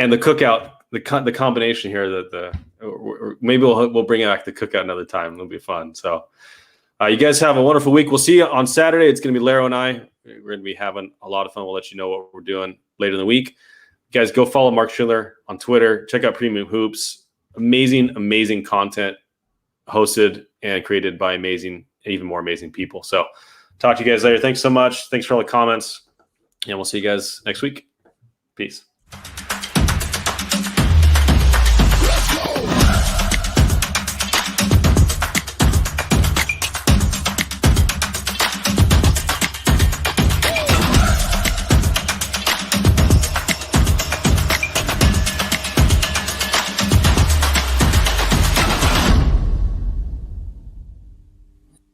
And the cookout, the combination here, maybe we'll bring back the cookout another time. It'll be fun. So you guys have a wonderful week. We'll see you on Saturday. It's going to be Larro and I. We're going to be having a lot of fun. We'll let you know what we're doing later in the week. You guys go follow Mark Schindler on Twitter. Check out Premium Hoops. Amazing content hosted and created by even more amazing people. So talk to you guys later. Thanks so much. Thanks for all the comments. And we'll see you guys next week. Peace.